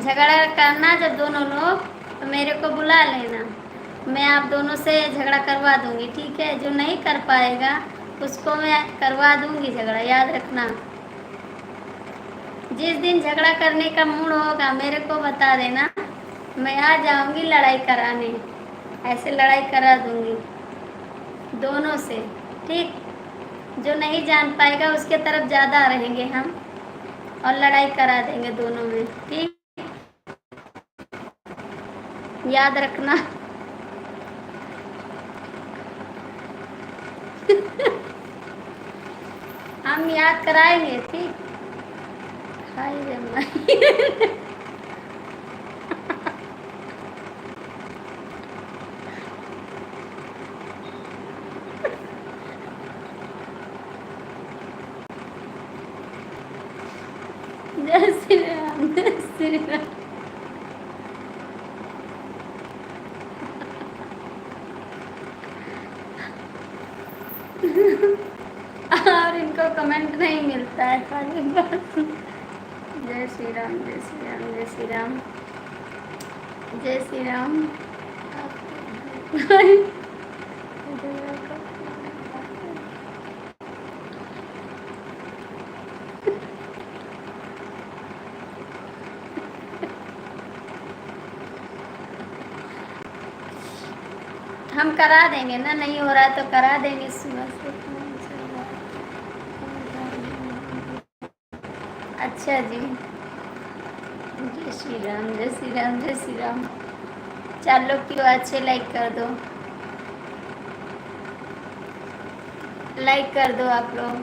झगड़ा करना जब दोनों लोग, तो मेरे को बुला लेना, मैं आप दोनों से झगड़ा करवा दूंगी, ठीक है? जो नहीं कर पाएगा उसको मैं करवा दूंगी झगड़ा, याद रखना। जिस दिन झगड़ा करने का मूड होगा मेरे को बता देना, मैं आ जाऊंगी लड़ाई कराने, ऐसे लड़ाई करा दूंगी दोनों से, ठीक? जो नहीं जान पाएगा उसके तरफ ज़्यादा रहेंगे हम, और लड़ाई करा देंगे दोनों में, ठीक? याद रखना। हम याद कराएंगे, ठीक? हाय रे माई। जय श्री राम, जय श्री राम। और इनको कमेंट नहीं मिलता है खाली बस जय श्री राम, जय श्री राम, जय श्री राम, जय श्री राम। हम करा देंगे ना, नहीं हो रहा तो करा देंगे सुबह से। अच्छा जी, जय श्री राम, जय श्री राम, जय श्री राम। 4 लोग क्यों अच्छे लाइक कर दो, लाइक कर दो आप लोग।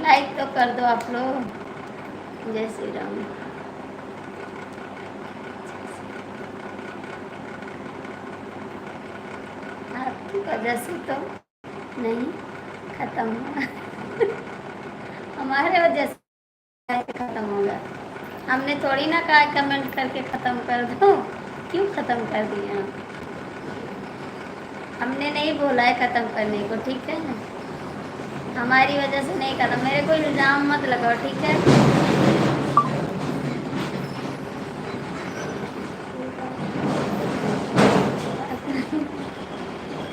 लाइक तो कर दो आप लोग। जय श्री राम। आपकी वजह से तो नहीं खत्म हुआ हमारे वजह से खत्म होगा। हमने थोड़ी ना कहा कमेंट करके ख़त्म कर दो, क्यों ख़त्म कर दिया? हमने नहीं बोला है ख़त्म करने को, ठीक है? हमारी वजह से नहीं खत्म। मेरे को इल्ज़ाम मत लगाओ, ठीक है?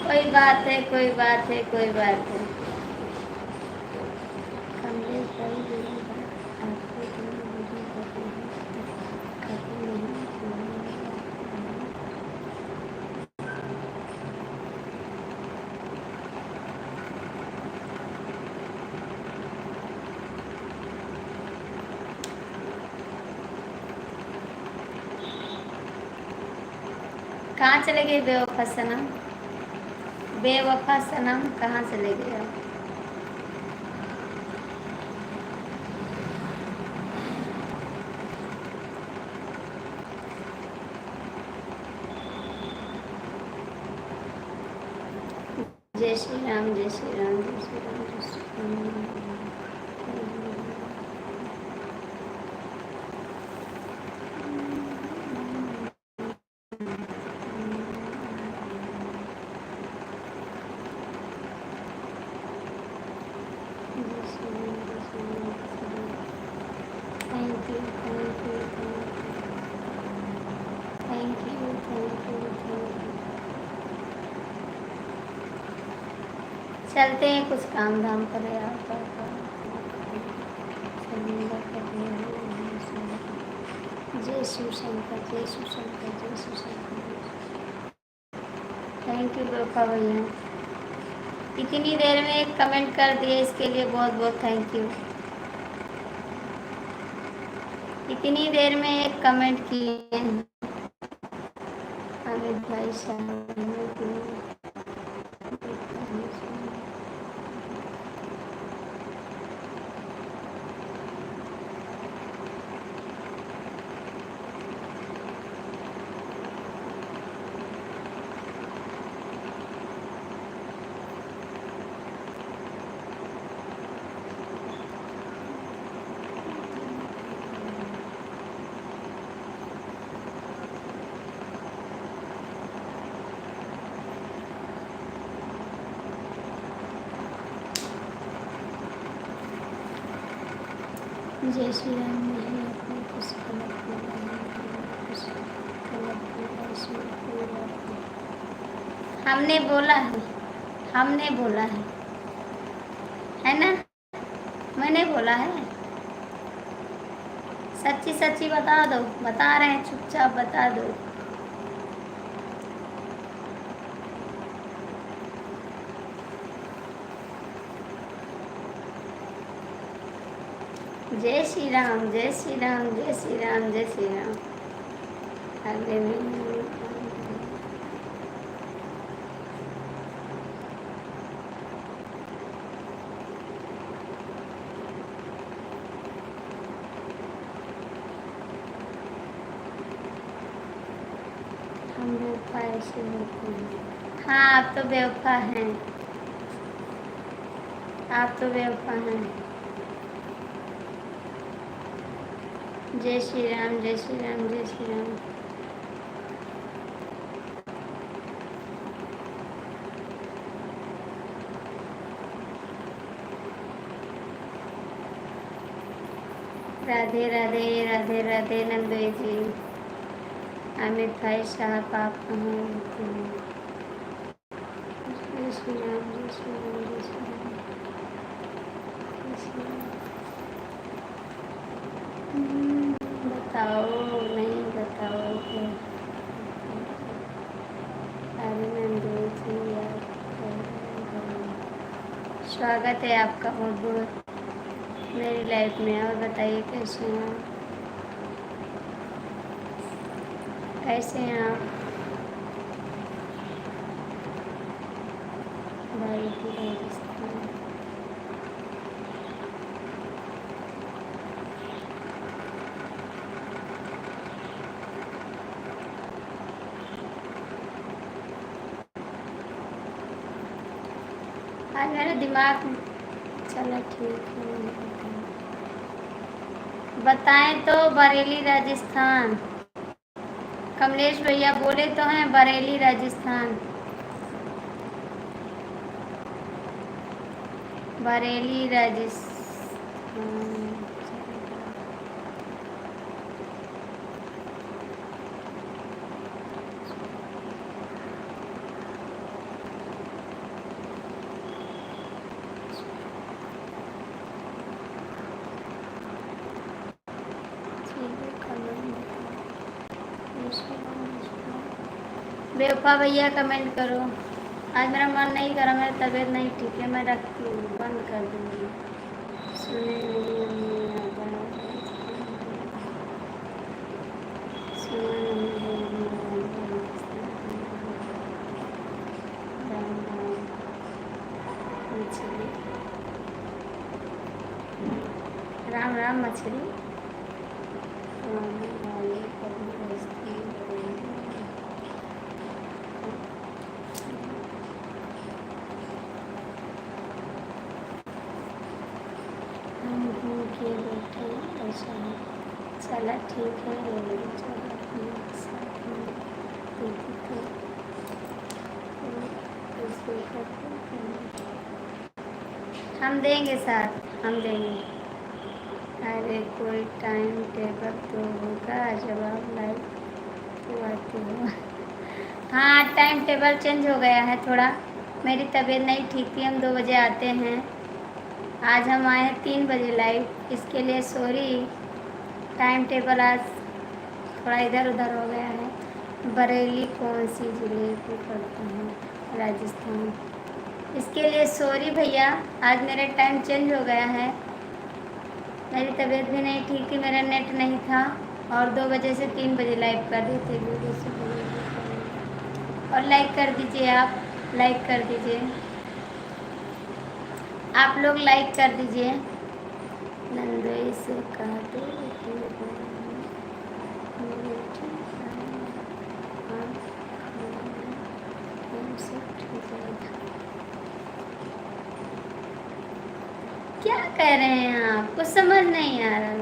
कोई बात है, कोई बात है, कोई बात है। कहाँ चले गए बेवफा सनम? बेवफा सनम कहाँ चले गए? जय श्री राम, जय श्री राम, जय श्री राम, जय Shri Ram. Thank you, thank you, thank you, thank you, thank you. चलते हैं, कुछ काम धाम करें यार। जय शिव शंकर, जय शिव शंकर, जय शिव शंकर। थैंक यू बेवफा भैया, इतनी देर में एक कमेंट कर दिए, इसके लिए बहुत बहुत थैंक यू। इतनी देर में एक कमेंट किए अमित भाई साहब। जय श्री राम। हमने बोला है, हमने बोला है ना? मैंने बोला है। सच्ची सच्ची बता दो, बता रहे हैं, चुपचाप बता दो। जय श्री राम, जय श्री राम, जय श्री राम, जय श्री राम। अरे हम लोग ऐसे होते हैं, हाँ आप तो बेवफा हैं, आप तो बेवफा हैं। जय श्री राम, जय श्री राम, जय श्री राम। राधे राधे, राधे राधे नंदोई जी। अमित भाई साहब आप कहाँ होते हैं? जय श्री राम, जय श्री राम, जय श्री राम, जय श्री राम। बताओ, नहीं बताओ। अरे नंदोई जी आप, स्वागत है आपका बहुत बहुत मेरी लाइफ में। और बताइए कैसे हैं आप, कैसे हैं आप? भाई की राजस्थान। आज मेरा दिमाग, चलो ठीक है। बताएं तो बरेली राजस्थान। कमलेश भैया बोले तो हैं बरेली राजस्थान, बरेली राजस्थान। बेवफा भैया कमेंट करो। आज मेरा मन नहीं करा, मेरी तबीयत नहीं ठीक है, मैं रखती हूँ, बंद कर दूँगी। सुने मेरी अम्मी सुना नहीं मछली, राम राम मछली। के बैठे ऐसा है, चला ठीक है। हम देंगे साथ, हम देंगे। अरे कोई टाइम टेबल तो होगा जब आप लाइव तो आती हो। हाँ टाइम टेबल चेंज हो गया है थोड़ा, मेरी तबीयत नहीं ठीक थी। हम 2 बजे आते हैं, आज हम आए हैं 3 बजे लाइव, इसके लिए सॉरी। टाइम टेबल आज थोड़ा इधर उधर हो गया है। बरेली कौन सी जिले को पड़ता है? राजस्थान। इसके लिए सॉरी भैया, आज मेरा टाइम चेंज हो गया है। मेरी तबीयत भी नहीं ठीक थी, मेरा नेट नहीं था, और 2 बजे से 3 बजे लाइव कर देते थे। और लाइक कर दीजिए, आप लाइक कर दीजिए, आप लोग लाइक कर दीजिए। नंदोई से कहा तो क्या कह रहे हैं आप? कुछ समझ नहीं आ रहा।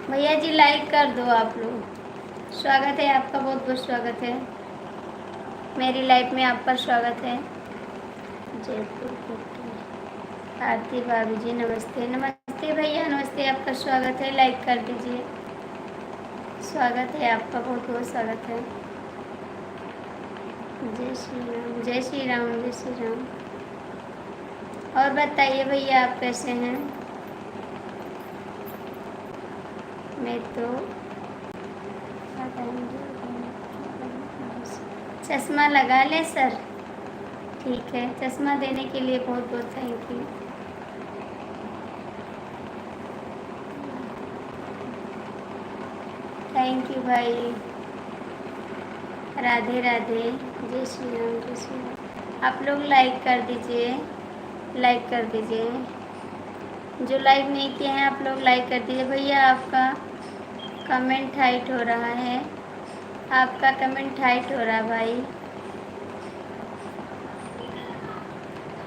भैया जी लाइक कर दो आप लोग। स्वागत है आपका, बहुत बहुत स्वागत है मेरी लाइफ में, आपका स्वागत है। जयपुर आरती भाभी जी नमस्ते। नमस्ते भैया, नमस्ते, आपका स्वागत है। लाइक कर दीजिए, स्वागत है आपका, बहुत बहुत स्वागत है। जय श्री राम, जय श्री राम, जय श्री राम। और बताइए भैया आप कैसे हैं? मैं तो चश्मा लगा ले सर, ठीक है। चश्मा देने के लिए बहुत बहुत थैंक यू। थैंक यू भाई। राधे राधे, जय श्री राम, जय श्री राम। आप लोग लाइक कर दीजिए, लाइक कर दीजिए। जो लाइक नहीं किए हैं आप लोग लाइक कर दीजिए। भैया आपका कमेंट हाइट हो रहा है, आपका कमेंट हाइट हो रहा भाई,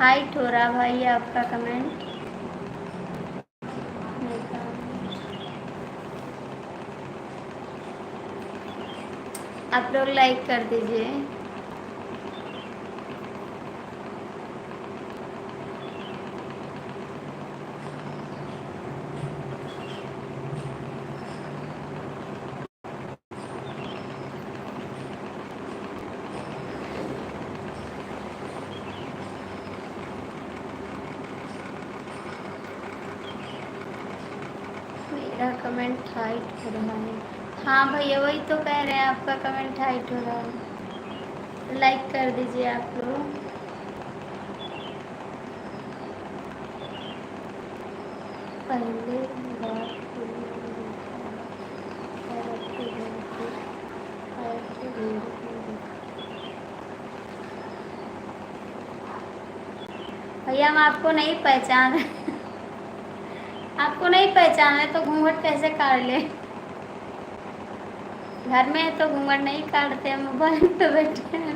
हाइट हो रहा भाई आपका कमेंट। आप लोग लाइक कर दीजिए। मेरा कमेंट हाइट हो रहा है। हाँ भैया वही तो कह रहे हैं, आपका कमेंट हाइट हो रहा है। लाइक कर दीजिए आप लोग। पहले बार भैया हम आपको नहीं पहचान रहे। आपको नहीं पहचान रहे तो घूंघट कैसे काट ले। घर में है तो घूंघट नहीं काटते हैं, मोबाइल पे बैठे हैं।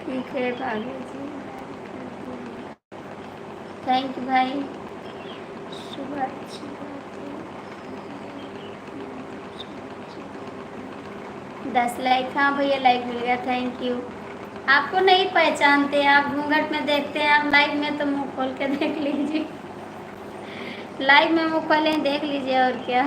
ठीक है भाभी जी, थैंक यू भाई। सुबह अच्छी बात है। 10 लाइक, हाँ भैया लाइक मिल गया, थैंक यू। आपको नहीं पहचानते, आप घूंघट में देखते हैं, आप लाइव में तो मुंह खोल के देख लीजिए। लाइव में मुंह खोले देख लीजिए, और क्या।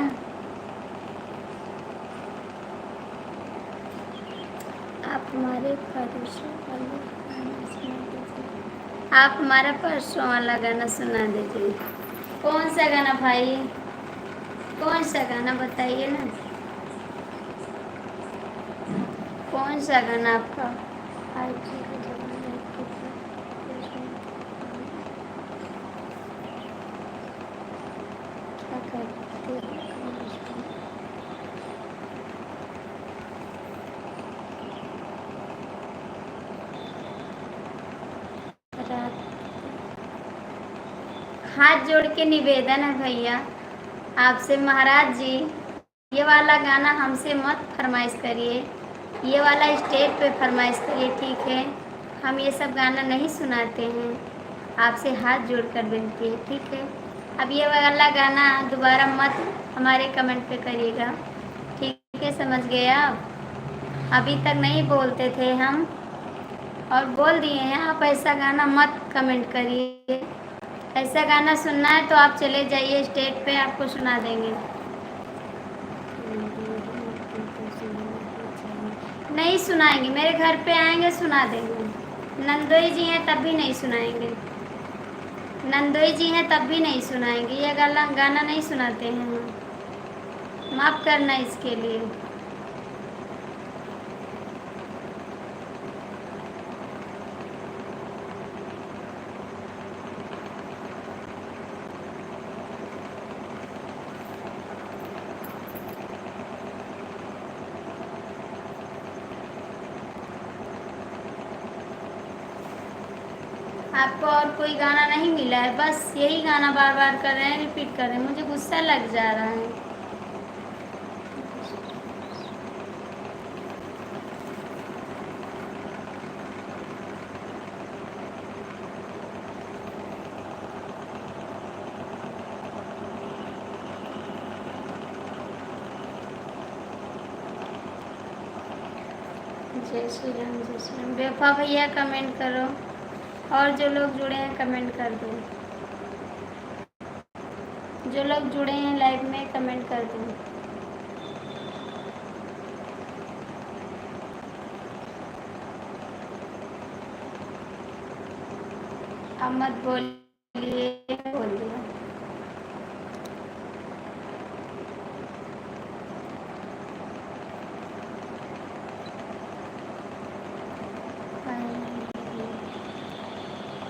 आप हमारे परसों वाला गाना सुना दीजिए। आप हमारा परसों वाला गाना सुना दीजिए। कौन सा गाना भाई, कौन सा गाना बताइए ना, कौन सा गाना आपका। क्या करते रात। हाथ जोड़ के निवेदन है भैया आपसे, महाराज जी ये वाला गाना हमसे मत फरमाइश करिए, ये वाला स्टेज पे फरमाइश करिए, ठीक है। हम ये सब गाना नहीं सुनाते हैं, आपसे हाथ जोड़कर विनती है, ठीक है। अब ये वाला गाना दोबारा मत हमारे कमेंट पे करिएगा, ठीक है, समझ गए आप। अभी तक नहीं बोलते थे हम, और बोल दिए हैं, आप ऐसा गाना मत कमेंट करिए। ऐसा गाना सुनना है तो आप चले जाइए स्टेज पे, आपको सुना देंगे। नहीं सुनाएंगे, मेरे घर पे आएंगे सुना देंगे। नंदोई जी हैं तब भी नहीं सुनाएंगे, नंदोई जी हैं तब भी नहीं सुनाएंगे, ये गाना नहीं सुनाते हैं हम। माफ़ करना इसके लिए। आपको और कोई गाना नहीं मिला है, बस यही गाना बार बार कर रहे हैं, रिपीट कर रहे हैं, मुझे गुस्सा लग जा रहा है। जय श्री राम, जय श्री राम। बेफा भैया कमेंट करो, और जो लोग जुड़े हैं कमेंट कर दो, जो लोग जुड़े हैं लाइव में कमेंट कर दो। अब मत बोलिए, बोल दिया।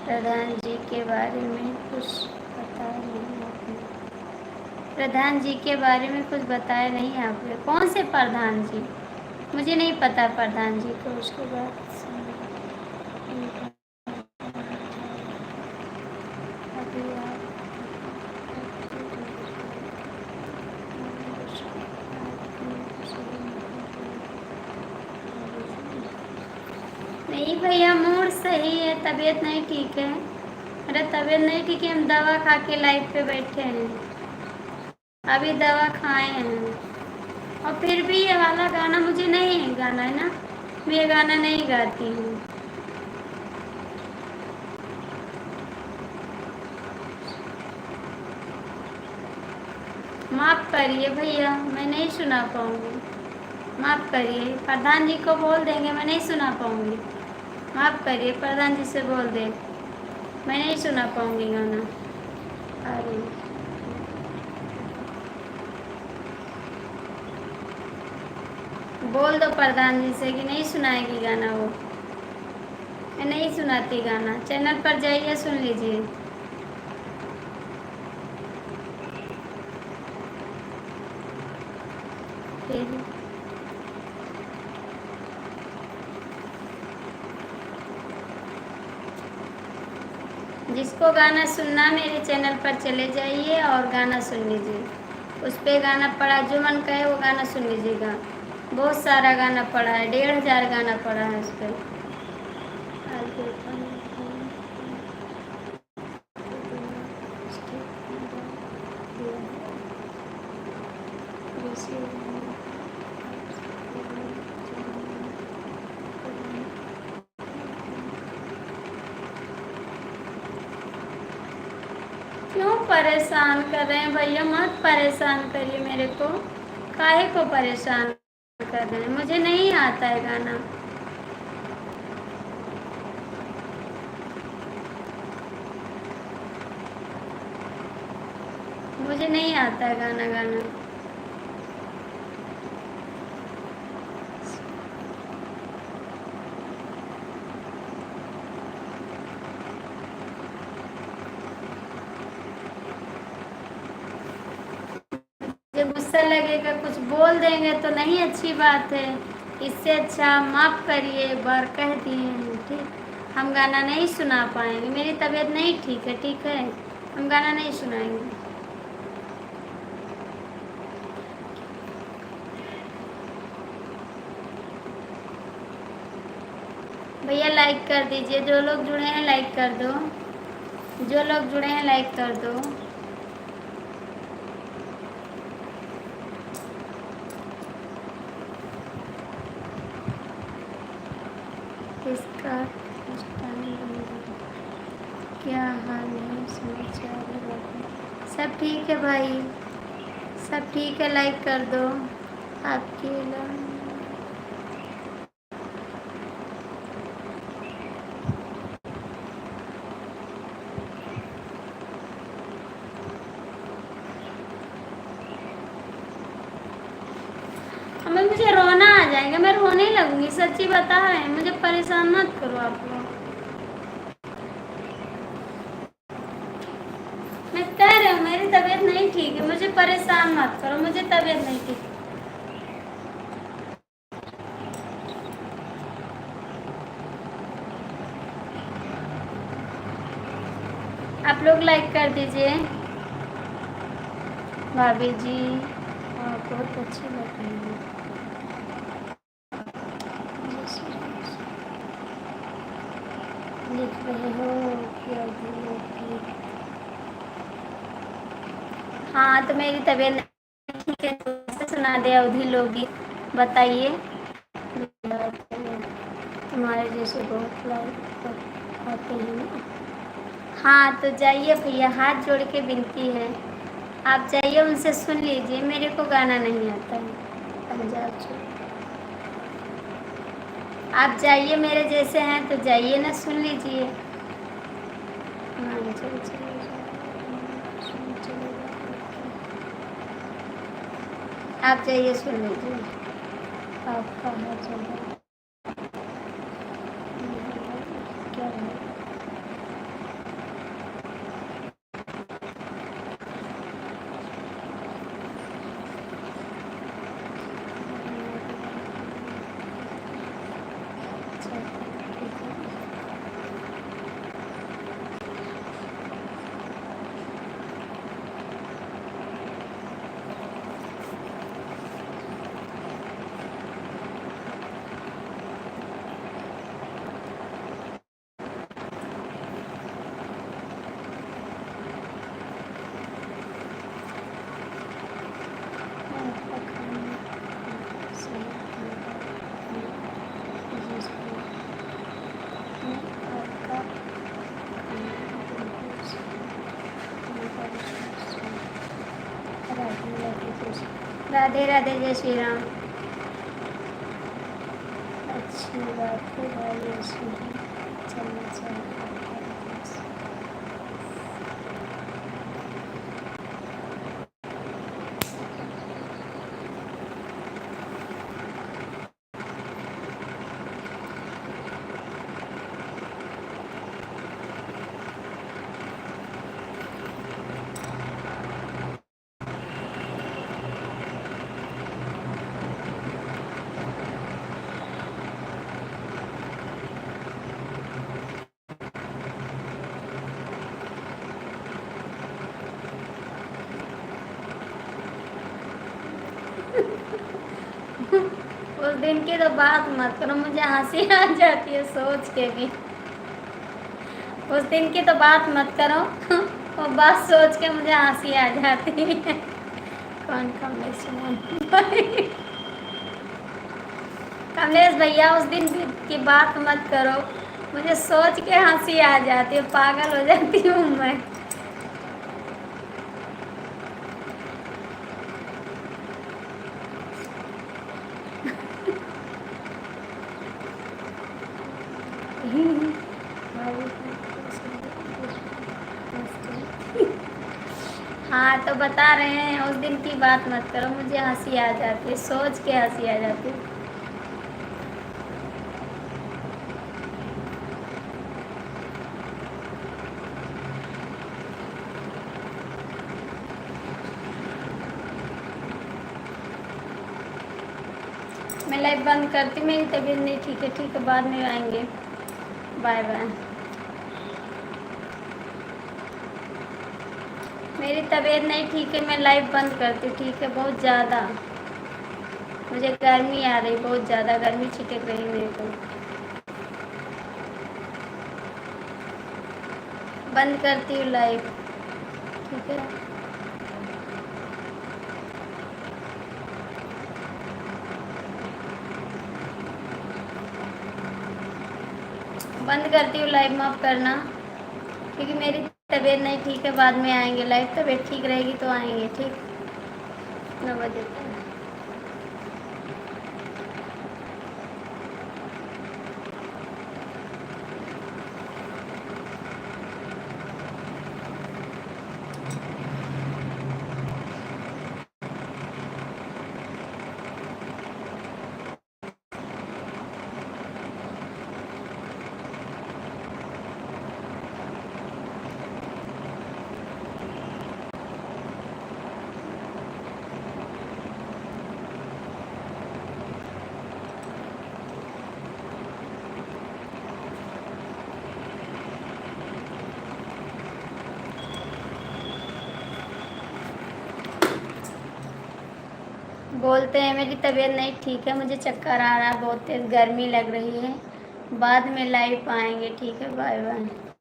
प्रधान जी के बारे में कुछ बताया नहीं आपने, प्रधान जी के बारे में कुछ बताया नहीं आपने। कौन से प्रधान जी, मुझे नहीं पता प्रधान जी को। उसके बाद भैया मूड सही है, तबीयत नहीं ठीक है। मेरा तबीयत नहीं ठीक है, हम दवा खा के लाइफ पे बैठे हैं, अभी दवा खाए हैं। और फिर भी ये वाला गाना मुझे नहीं गाना है ना, मैं ये गाना नहीं गाती हूँ। माफ़ करिए भैया, मैं नहीं सुना पाऊँगी, माफ़ करिए। प्रधान जी को बोल देंगे, मैं नहीं सुना पाऊँगी। माफ़ करिए, प्रधान जी से बोल दे, मैं नहीं सुना पाऊँगी गाना। अरे बोल दो प्रधान जी से कि नहीं सुनाएगी गाना वो, मैं नहीं सुनाती गाना। चैनल पर जाइए, सुन लीजिए। फिर जिसको गाना सुनना मेरे चैनल पर चले जाइए और गाना सुन लीजिए। उस पर गाना पड़ा, जो मन कहे वो गाना सुन लीजिएगा। बहुत सारा गाना पड़ा है, 1500 गाना पड़ा है उस पर। क्यों परेशान कर रहे हैं भैया? मत परेशान करिए मेरे को, काहे को परेशान कर रहे हैं? मुझे नहीं आता है गाना। मुझे नहीं आता है गाना गाना। जब गुस्सा लगेगा कुछ बोल देंगे तो नहीं अच्छी बात है। इससे अच्छा माफ़ करिए, एक बार कह दिए हैं, ठीक। हम गाना नहीं सुना पाएंगे, मेरी तबीयत नहीं ठीक है, ठीक है, हम गाना नहीं सुनाएंगे। भैया लाइक कर दीजिए, जो लोग जुड़े हैं लाइक कर दो, जो लोग जुड़े हैं लाइक कर दो। इसका क्या हाल है, समाचार है? सब ठीक है भाई, सब ठीक है, लाइक कर दो। आपके हमें, मुझे रोना आ जाएगा, मैं रोने लगूंगी, सच्ची बता रहे हैं। मुझे परेशान मत करो आप लोग। मैं कह रही हूँ मेरी तबीयत नहीं ठीक है, मुझे परेशान मत करो, मुझे तबीयत नहीं ठीक। आप लोग लाइक कर दीजिए। भाभी जी आप बहुत अच्छी लग रही है। लिख रहे हो क्या? हाँ तो मेरी तबीयत नहीं ठीक है, तो कैसे सुना दे अवधि लोगी, बताइए। तुम्हारे जैसे बहुत लाइक आते हैं। हाँ तो जाइए भैया, हाथ जोड़ के विनती है, आप जाइए, उनसे सुन लीजिए। मेरे को गाना नहीं आता है पंजाब से। आप जाइए, मेरे जैसे हैं तो जाइए ना, सुन लीजिए। हाँ चलो चलो आप जाइए, सुन लीजिए। आपका है चलो क्या है? राधे राधे, जय श्री राम। अच्छी बात है भाई, ऐसे ही चलना चाहिए। उस दिन की तो बात मत करो, मुझे हंसी आ जाती है सोच के भी। उस दिन की तो बात मत करो, वो बात सोच के मुझे हंसी आ जाती है। कौन कमलेश भाई? कमलेश भैया, उस दिन की बात मत करो, मुझे सोच के हंसी आ जाती है, पागल हो जाती हूँ मैं। हाँ तो बता रहे हैं, उस दिन की बात मत करो, मुझे हंसी आ जाती है, सोच के हंसी आ जाती है। मैं लाइव बंद करती हूँ, मेरी तबीयत नहीं ठीक है। ठीक है, बाद में आएंगे। Bye bye. मेरी तबीयत नहीं ठीक है, मैं लाइव बंद करती हूँ। ठीक है, बहुत ज़्यादा मुझे गर्मी आ रही, बहुत ज़्यादा गर्मी छिटक रही मेरे को। बंद करती हूँ लाइव। ठीक है, बंद करती हूँ लाइव, माफ़ करना, क्योंकि मेरी तबीयत नहीं ठीक है। बाद में आएंगे लाइव, तबीयत ठीक रहेगी तो आएंगे। ठीक, 9 बजे तक। बोलते हैं मेरी तबीयत नहीं ठीक है, मुझे चक्कर आ रहा है, बहुत तेज़ गर्मी लग रही है। बाद में लाइव आएंगे। ठीक है, बाय बाय।